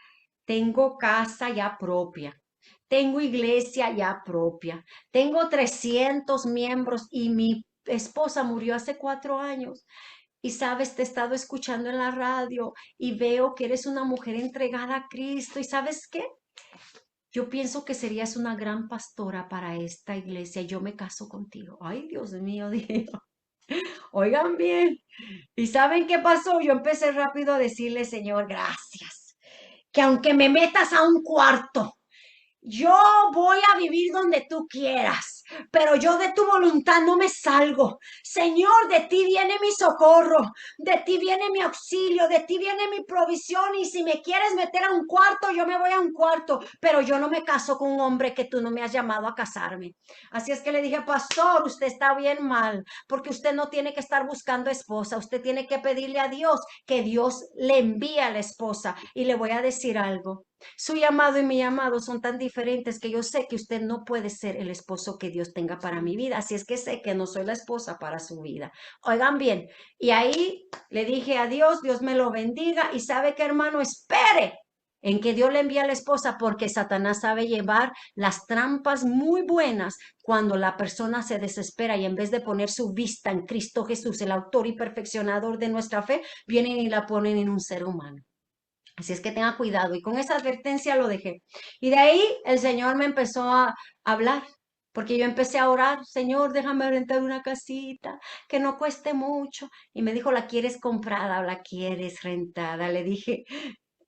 tengo casa ya propia, tengo iglesia ya propia, tengo 300 miembros y mi esposa murió hace 4 años. Y sabes, te he estado escuchando en la radio y veo que eres una mujer entregada a Cristo. ¿Y sabes qué? Yo pienso que serías una gran pastora para esta iglesia. Yo me caso contigo. Ay, Dios mío, Dios. Oigan bien. ¿Y saben qué pasó? Yo empecé rápido a decirle, Señor, gracias. Que aunque me metas a un cuarto, yo voy a vivir donde tú quieras. pero yo de tu voluntad no me salgo. Señor, de ti viene mi socorro, de ti viene mi auxilio, de ti viene mi provisión, y si me quieres meter a un cuarto, yo me voy a un cuarto, pero yo no me caso con un hombre que tú no me has llamado a casarme. Así es que le dije, pastor, usted está bien mal, porque usted no tiene que estar buscando esposa, usted tiene que pedirle a Dios que Dios le envíe a la esposa. Y le voy a decir algo. Su llamado y mi llamado son tan diferentes que yo sé que usted no puede ser el esposo que Dios tenga para mi vida. Así es que sé que no soy la esposa para su vida. Oigan bien, y ahí le dije a Dios, Dios me lo bendiga, y sabe que, hermano, espere en que Dios le envíe a la esposa, porque Satanás sabe llevar las trampas muy buenas cuando la persona se desespera y en vez de poner su vista en Cristo Jesús, el autor y perfeccionador de nuestra fe, vienen y la ponen en un ser humano. Así es que tenga cuidado. Y con esa advertencia lo dejé. Y de ahí el Señor me empezó a hablar, porque yo empecé a orar, Señor, déjame rentar una casita que no cueste mucho. Y me dijo, ¿la quieres comprada o la quieres rentada? Le dije,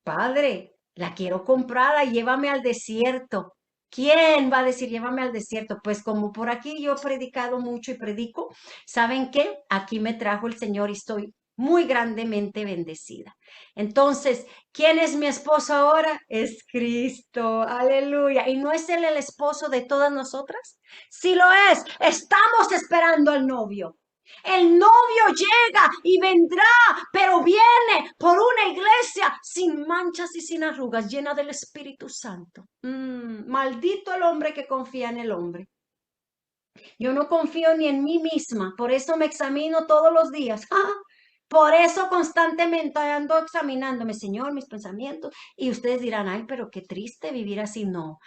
Padre, la quiero comprada, llévame al desierto. ¿Quién va a decir, llévame al desierto? Pues como por aquí yo he predicado mucho y predico, ¿saben qué? Aquí me trajo el Señor y estoy muy grandemente bendecida. Entonces, ¿quién es mi esposo ahora? Es Cristo, aleluya. ¿Y no es Él el esposo de todas nosotras? Sí lo es. Estamos esperando al novio. El novio llega y vendrá, pero viene por una iglesia sin manchas y sin arrugas, llena del Espíritu Santo. Maldito el hombre que confía en el hombre. Yo no confío ni en mí misma, por eso me examino todos los días. Por eso constantemente ando examinándome, Señor, mis pensamientos. Y ustedes dirán, ay, pero qué triste vivir así. No,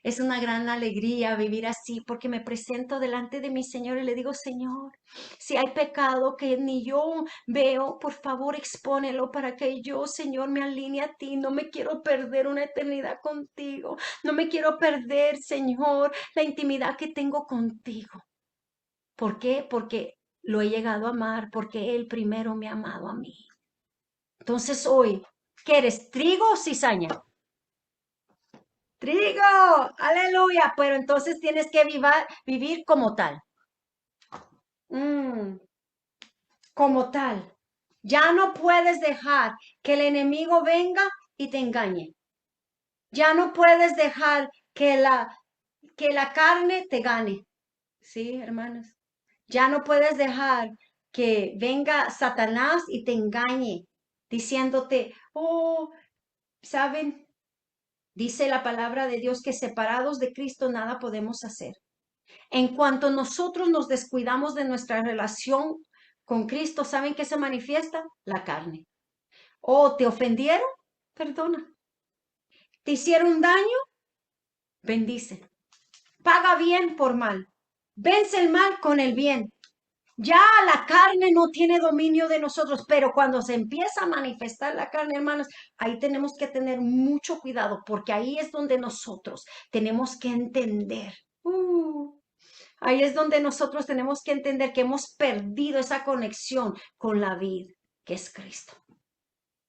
es una gran alegría vivir así, porque me presento delante de mi Señor y le digo, Señor, si hay pecado que ni yo veo, por favor, expónelo para que yo, Señor, me alinee a ti. No me quiero perder una eternidad contigo. No me quiero perder, Señor, la intimidad que tengo contigo. ¿Por qué? Porque lo he llegado a amar, porque Él primero me ha amado a mí. Entonces hoy, ¿qué eres? ¿Trigo o cizaña? Trigo, aleluya, pero entonces tienes que vivir como tal. Mm, como tal. Ya no puedes dejar que el enemigo venga y te engañe. Ya no puedes dejar que la carne te gane. ¿Sí, hermanos? Ya no puedes dejar que venga Satanás y te engañe, diciéndote, oh, ¿saben? Dice la palabra de Dios que separados de Cristo nada podemos hacer. En cuanto nosotros nos descuidamos de nuestra relación con Cristo, ¿saben qué se manifiesta? La carne. Oh, ¿te ofendieron? Perdona. ¿Te hicieron daño? Bendice. Paga bien por mal. Vence el mal con el bien. Ya la carne no tiene dominio de nosotros, pero cuando se empieza a manifestar la carne, hermanos, ahí tenemos que tener mucho cuidado, porque ahí es donde nosotros tenemos que entender. Ahí es donde nosotros tenemos que entender que hemos perdido esa conexión con la vid, que es Cristo.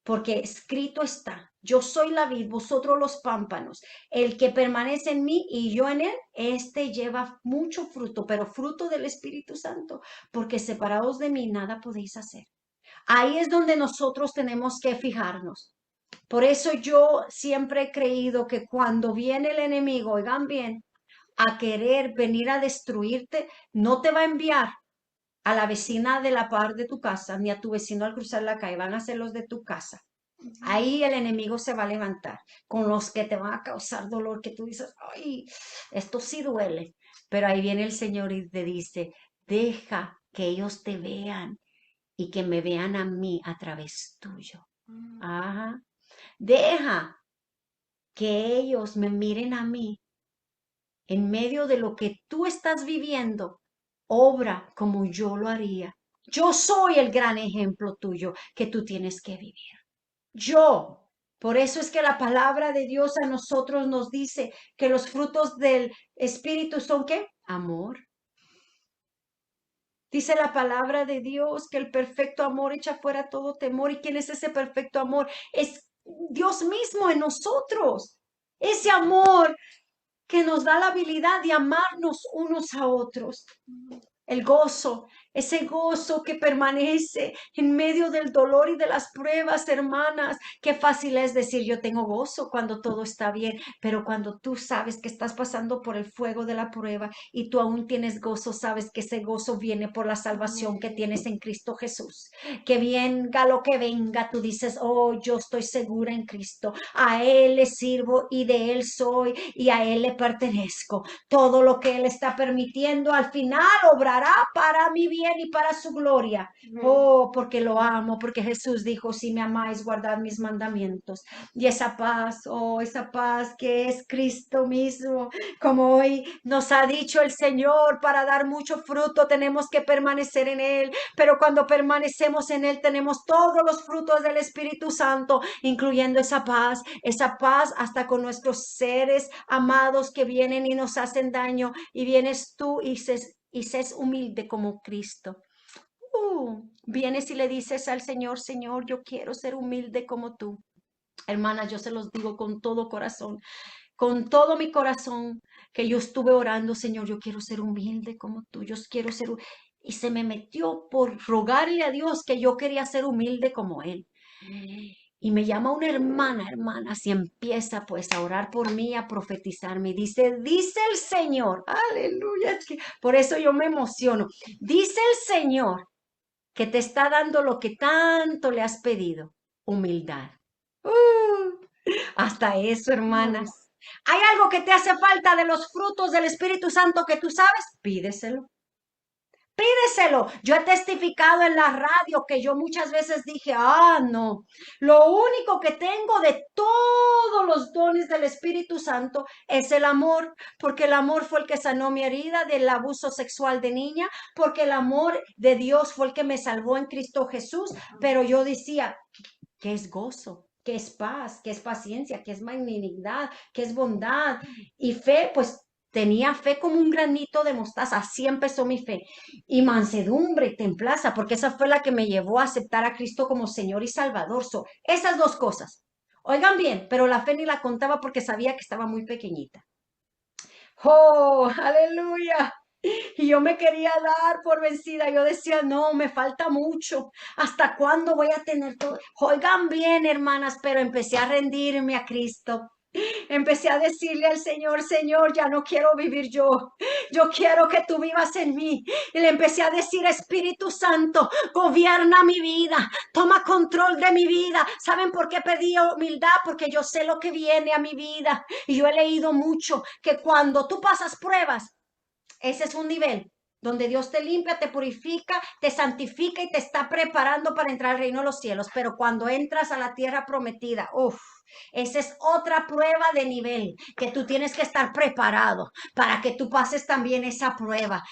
Porque escrito está, yo soy la vid, vosotros los pámpanos. El que permanece en mí y yo en él, este lleva mucho fruto, pero fruto del Espíritu Santo, porque separados de mí nada podéis hacer. Ahí es donde nosotros tenemos que fijarnos. Por eso yo siempre he creído que cuando viene el enemigo, oigan bien, a querer venir a destruirte, no te va a enviar a la vecina de la par de tu casa, ni a tu vecino al cruzar la calle, van a ser los de tu casa. Ahí el enemigo se va a levantar con los que te van a causar dolor, que tú dices, ay, esto sí duele. Pero ahí viene el Señor y te dice, deja que ellos te vean y que me vean a mí a través tuyo. Ajá. Deja que ellos me miren a mí en medio de lo que tú estás viviendo. Obra como yo lo haría. Yo soy el gran ejemplo tuyo que tú tienes que vivir. Yo. Por eso es que la palabra de Dios a nosotros nos dice que los frutos del Espíritu son ¿qué? Amor. Dice la palabra de Dios que el perfecto amor echa fuera todo temor. ¿Y quién es ese perfecto amor? Es Dios mismo en nosotros. Ese amor que nos da la habilidad de amarnos unos a otros. El gozo, ese gozo que permanece en medio del dolor y de las pruebas, hermanas. Qué fácil es decir, yo tengo gozo cuando todo está bien, pero cuando tú sabes que estás pasando por el fuego de la prueba y tú aún tienes gozo, sabes que ese gozo viene por la salvación que tienes en Cristo Jesús. Que venga lo que venga, tú dices, oh, yo estoy segura en Cristo, a Él le sirvo y de Él soy y a Él le pertenezco. Todo lo que Él está permitiendo al final obrará para mi bien y para su gloria. Oh, porque lo amo, porque Jesús dijo, si me amáis, guardad mis mandamientos. Y esa paz, oh, esa paz que es Cristo mismo, como hoy nos ha dicho el Señor, para dar mucho fruto tenemos que permanecer en Él, pero cuando permanecemos en Él tenemos todos los frutos del Espíritu Santo, incluyendo esa paz hasta con nuestros seres amados que vienen y nos hacen daño, y vienes tú y ses humilde como Cristo. Vienes y le dices al Señor, Señor, yo quiero ser humilde como tú. Hermanas, yo se los digo con todo corazón, con todo mi corazón, que yo estuve orando, Señor, yo quiero ser humilde como tú, yo quiero ser, y se me metió por rogarle a Dios que yo quería ser humilde como Él. Y me llama una hermana, si empieza pues a orar por mí, a profetizarme. Dice el Señor, aleluya, es que por eso yo me emociono. Dice el Señor que te está dando lo que tanto le has pedido, humildad. Hasta eso, hermanas. ¿Hay algo que te hace falta de los frutos del Espíritu Santo que tú sabes? Pídeselo. Pídeselo. Yo he testificado en la radio que yo muchas veces dije, no, lo único que tengo de todos los dones del Espíritu Santo es el amor, porque el amor fue el que sanó mi herida del abuso sexual de niña, porque el amor de Dios fue el que me salvó en Cristo Jesús, pero yo decía, ¿qué es gozo? ¿Qué es paz? ¿Qué es paciencia? ¿Qué es magnanimidad? ¿Qué es bondad? Y fe, pues tenía fe como un granito de mostaza, así empezó mi fe. Y mansedumbre, templaza, porque esa fue la que me llevó a aceptar a Cristo como Señor y Salvador. Esas dos cosas. Oigan bien, pero la fe ni la contaba porque sabía que estaba muy pequeñita. ¡Oh, aleluya! Y yo me quería dar por vencida. Yo decía, no, me falta mucho. ¿Hasta cuándo voy a tener todo? Oigan bien, hermanas, pero empecé a rendirme a Cristo. Empecé a decirle al Señor, Señor, ya no quiero vivir yo quiero que tú vivas en mí. Y le empecé a decir, Espíritu Santo, gobierna mi vida, toma control de mi vida. ¿Saben por qué pedí humildad? Porque yo sé lo que viene a mi vida. Y yo he leído mucho que cuando tú pasas pruebas, ese es un nivel donde Dios te limpia, te purifica, te santifica y te está preparando para entrar al reino de los cielos. Pero cuando entras a la tierra prometida, esa es otra prueba de nivel que tú tienes que estar preparado para que tú pases también esa prueba.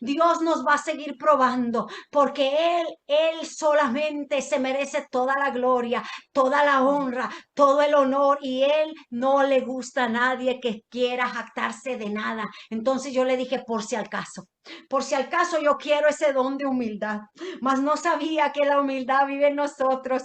Dios nos va a seguir probando porque Él solamente se merece toda la gloria, toda la honra, todo el honor, y Él no le gusta a nadie que quiera jactarse de nada. Entonces yo le dije, por si al caso yo quiero ese don de humildad, mas no sabía que la humildad vive en nosotros.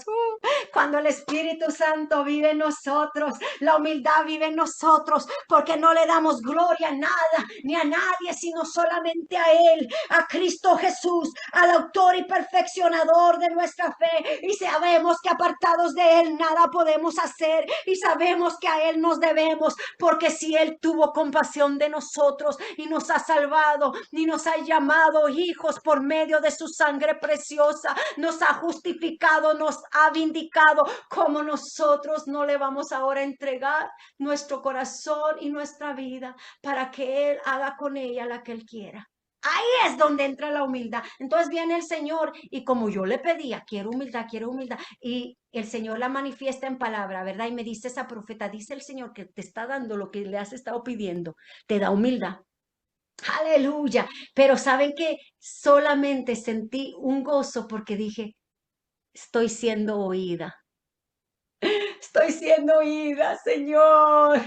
Cuando el Espíritu Santo vive en nosotros, la humildad vive en nosotros, porque no le damos gloria a nada ni a nadie, sino solamente a Él, a Cristo Jesús, al autor y perfeccionador de nuestra fe. Y sabemos que apartados de Él nada podemos hacer, y sabemos que a Él nos debemos, porque si Él tuvo compasión de nosotros y nos ha salvado y nos ha llamado hijos por medio de su sangre preciosa, nos ha justificado, nos ha vindicado, como nosotros no le vamos ahora a entregar nuestro corazón y nuestra vida para que Él haga con ella la que Él quiera. Ahí es donde entra la humildad. Entonces viene el Señor y como yo le pedía, quiero humildad, y el Señor la manifiesta en palabra, ¿verdad? Y me dice esa profeta, dice el Señor que te está dando lo que le has estado pidiendo, te da humildad. Aleluya. Pero saben que solamente sentí un gozo porque dije, estoy siendo oída. Estoy siendo oída, Señor.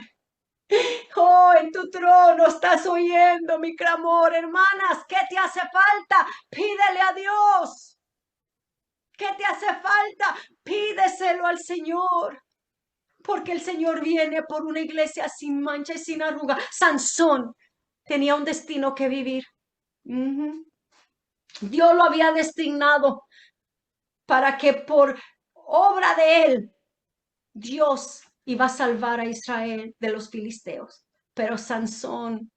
Oh, en tu trono estás oyendo mi clamor, hermanas. ¿Qué te hace falta? Pídele a Dios. ¿Qué te hace falta? Pídeselo al Señor. porque el Señor viene por una iglesia sin mancha y sin arruga. Sansón tenía un destino que vivir. Ujú. Dios lo había destinado para que por obra de él, Dios iba a salvar a Israel de los filisteos. Pero Sansón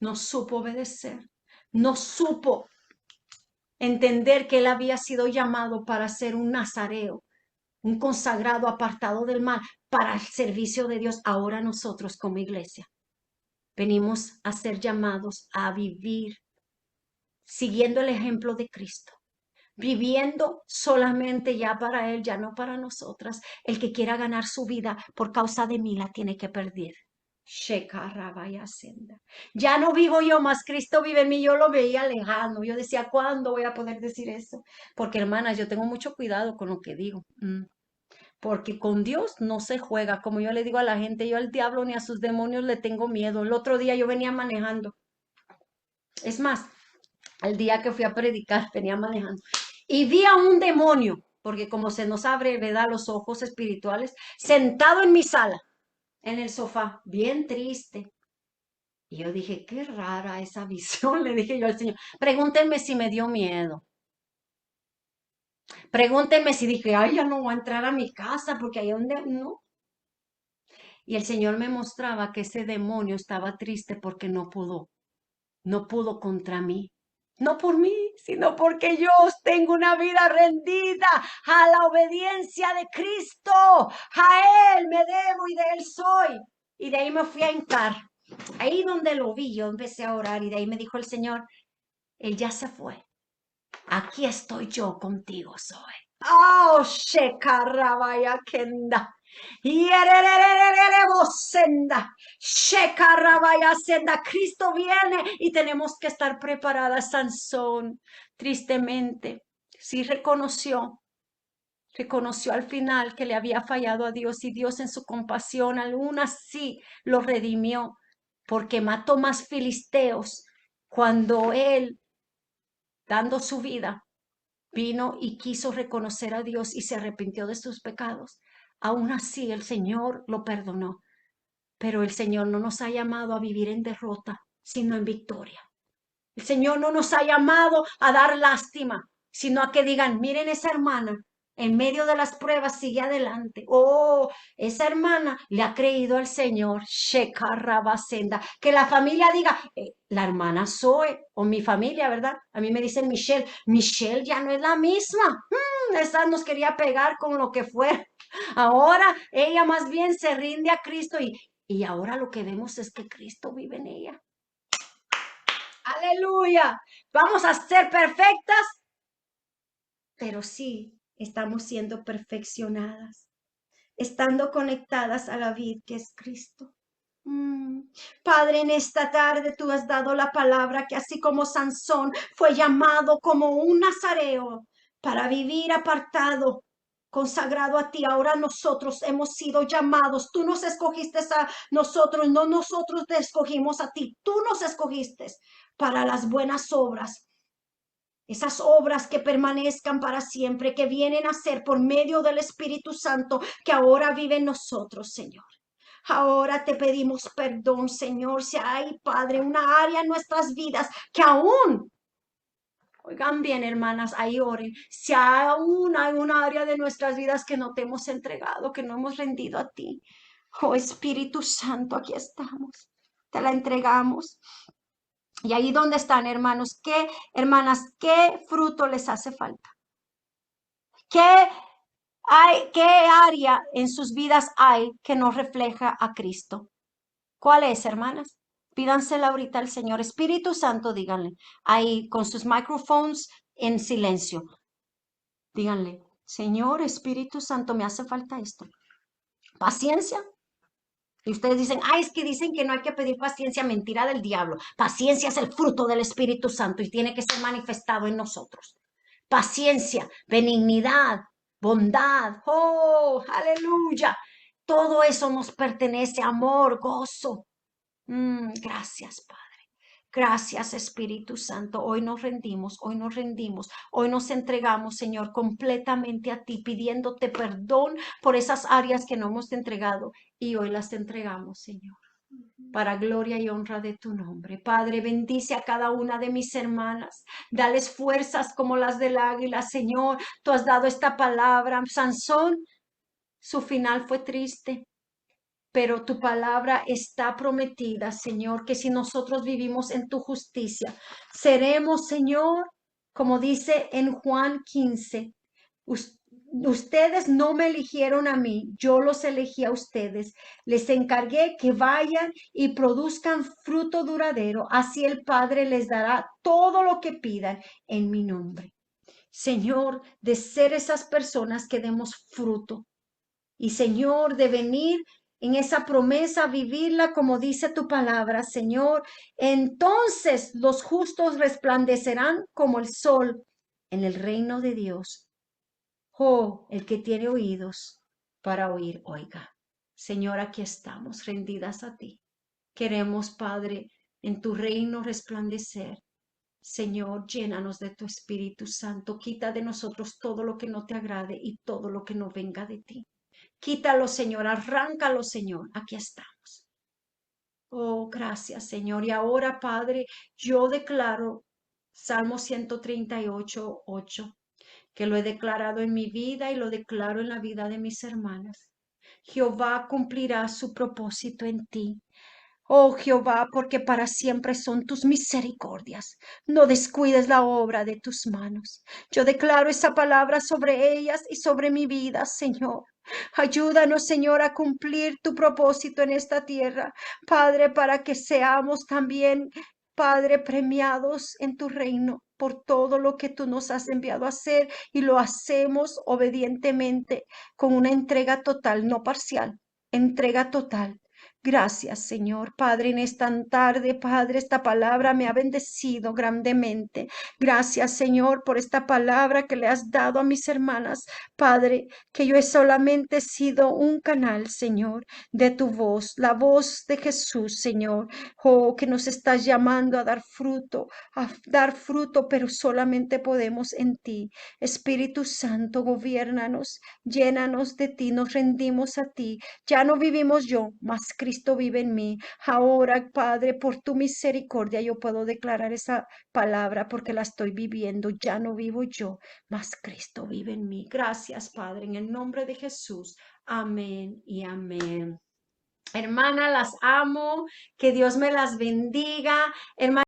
no supo obedecer, no supo entender que él había sido llamado para ser un nazareo, un consagrado apartado del mal para el servicio de Dios. Ahora nosotros como iglesia venimos a ser llamados a vivir siguiendo el ejemplo de Cristo, viviendo solamente ya para Él, ya no para nosotras. El que quiera ganar su vida por causa de mí la tiene que perder. Ya no vivo yo más, Cristo vive en mí. Yo lo veía lejano. Yo decía, ¿cuándo voy a poder decir eso? Porque hermanas, yo tengo mucho cuidado con lo que digo. Porque con Dios no se juega. Como yo le digo a la gente, yo al diablo ni a sus demonios le tengo miedo. El otro día yo venía manejando. Es más, al día que fui a predicar, venía manejando. Y vi a un demonio, porque como se nos abre, ¿verdad?, los ojos espirituales, sentado en mi sala, en el sofá, bien triste. Y yo dije, qué rara esa visión, le dije yo al Señor. Pregúntenme si me dio miedo. Pregúntenme si dije, ay, ya no voy a entrar a mi casa porque hay un no. Y el Señor me mostraba que ese demonio estaba triste porque no pudo contra mí. No por mí, sino porque yo tengo una vida rendida a la obediencia de Cristo. A Él me debo y de Él soy. Y de ahí me fui a hincar. Ahí donde lo vi, yo empecé a orar y de ahí me dijo el Señor, Él ya se fue. Aquí estoy yo contigo, soy. Oh, shekarabaya kenda. Senda. Shekarabaya senda. Cristo viene y tenemos que estar preparadas. Sansón, tristemente, sí reconoció al final que le había fallado a Dios y Dios en su compasión, aún así lo redimió porque mató más filisteos cuando él, dando su vida, vino y quiso reconocer a Dios y se arrepintió de sus pecados. Aún así el Señor lo perdonó, pero el Señor no nos ha llamado a vivir en derrota, sino en victoria. El Señor no nos ha llamado a dar lástima, sino a que digan, miren esa hermana, en medio de las pruebas sigue adelante. Oh, esa hermana le ha creído al Señor. Shekarabasenda. Que la familia diga, la hermana Zoe o mi familia, ¿verdad? A mí me dicen Michelle. Michelle ya no es la misma. Esa nos quería pegar con lo que fue. Ahora ella más bien se rinde a Cristo y ahora lo que vemos es que Cristo vive en ella. Aleluya. Vamos a ser perfectas, pero sí estamos siendo perfeccionadas, estando conectadas a la vid que es Cristo. Padre, en esta tarde tú has dado la palabra que así como Sansón fue llamado como un nazareo para vivir apartado, consagrado a ti, ahora nosotros hemos sido llamados. Tú nos escogiste a nosotros, no nosotros te escogimos a ti. Tú nos escogiste para las buenas obras. Esas obras que permanezcan para siempre, que vienen a ser por medio del Espíritu Santo que ahora vive en nosotros, Señor. Ahora te pedimos perdón, Señor, si hay, Padre, una área en nuestras vidas que aún, oigan bien, hermanas, ahí oren, si aún hay una área de nuestras vidas que no te hemos entregado, que no hemos rendido a ti. Oh Espíritu Santo, aquí estamos, te la entregamos. Y ahí donde están, hermanos, hermanas, qué fruto les hace falta. ¿Qué área en sus vidas hay que no refleja a Cristo? ¿Cuál es, hermanas? Pídansela ahorita al Señor. Espíritu Santo, díganle, ahí con sus microphones en silencio. Díganle, Señor Espíritu Santo, me hace falta esto. Paciencia. Y ustedes dicen, es que dicen que no hay que pedir paciencia, mentira del diablo. Paciencia es el fruto del Espíritu Santo y tiene que ser manifestado en nosotros. Paciencia, benignidad, bondad, oh, aleluya. Todo eso nos pertenece, amor, gozo. Gracias, Padre. Gracias, Espíritu Santo. Hoy nos rendimos, hoy nos rendimos, hoy nos entregamos, Señor, completamente a ti, pidiéndote perdón por esas áreas que no hemos entregado y hoy las entregamos, Señor, para gloria y honra de tu nombre. Padre, bendice a cada una de mis hermanas. Dales fuerzas como las del águila, Señor. Tú has dado esta palabra. Sansón, su final fue triste, pero tu palabra está prometida, Señor, que si nosotros vivimos en tu justicia, seremos, Señor, como dice en Juan 15, ustedes no me eligieron a mí, yo los elegí a ustedes. Les encargué que vayan y produzcan fruto duradero, así el Padre les dará todo lo que pidan en mi nombre. Señor, de ser esas personas que demos fruto. Y Señor, de venir en esa promesa, vivirla como dice tu palabra, Señor. Entonces los justos resplandecerán como el sol en el reino de Dios. Oh, el que tiene oídos para oír, oiga. Señor, aquí estamos rendidas a ti. Queremos, Padre, en tu reino resplandecer. Señor, llénanos de tu Espíritu Santo. Quita de nosotros todo lo que no te agrade y todo lo que no venga de ti. Quítalo, Señor, arráncalo, Señor. Aquí estamos. Oh, gracias, Señor. Y ahora, Padre, yo declaro Salmo 138, 8, que lo he declarado en mi vida y lo declaro en la vida de mis hermanas. Jehová cumplirá su propósito en ti. Oh Jehová, porque para siempre son tus misericordias. No descuides la obra de tus manos. Yo declaro esa palabra sobre ellas y sobre mi vida, Señor. Ayúdanos, Señor, a cumplir tu propósito en esta tierra, Padre, para que seamos también, Padre, premiados en tu reino por todo lo que tú nos has enviado a hacer y lo hacemos obedientemente con una entrega total, no parcial, entrega total. Gracias, Señor. Padre, en esta tarde, Padre, esta palabra me ha bendecido grandemente. Gracias, Señor, por esta palabra que le has dado a mis hermanas. Padre, que yo he solamente sido un canal, Señor, de tu voz, la voz de Jesús, Señor. Oh, que nos estás llamando a dar fruto, pero solamente podemos en ti. Espíritu Santo, gobiérnanos, llénanos de ti, nos rendimos a ti. Ya no vivimos yo, mas Cristo vive en mí. Ahora, Padre, por tu misericordia, yo puedo declarar esa palabra porque la estoy viviendo. Ya no vivo yo, mas Cristo vive en mí. Gracias, Padre, en el nombre de Jesús. Amén y amén. Hermana, las amo. Que Dios me las bendiga. Hermana.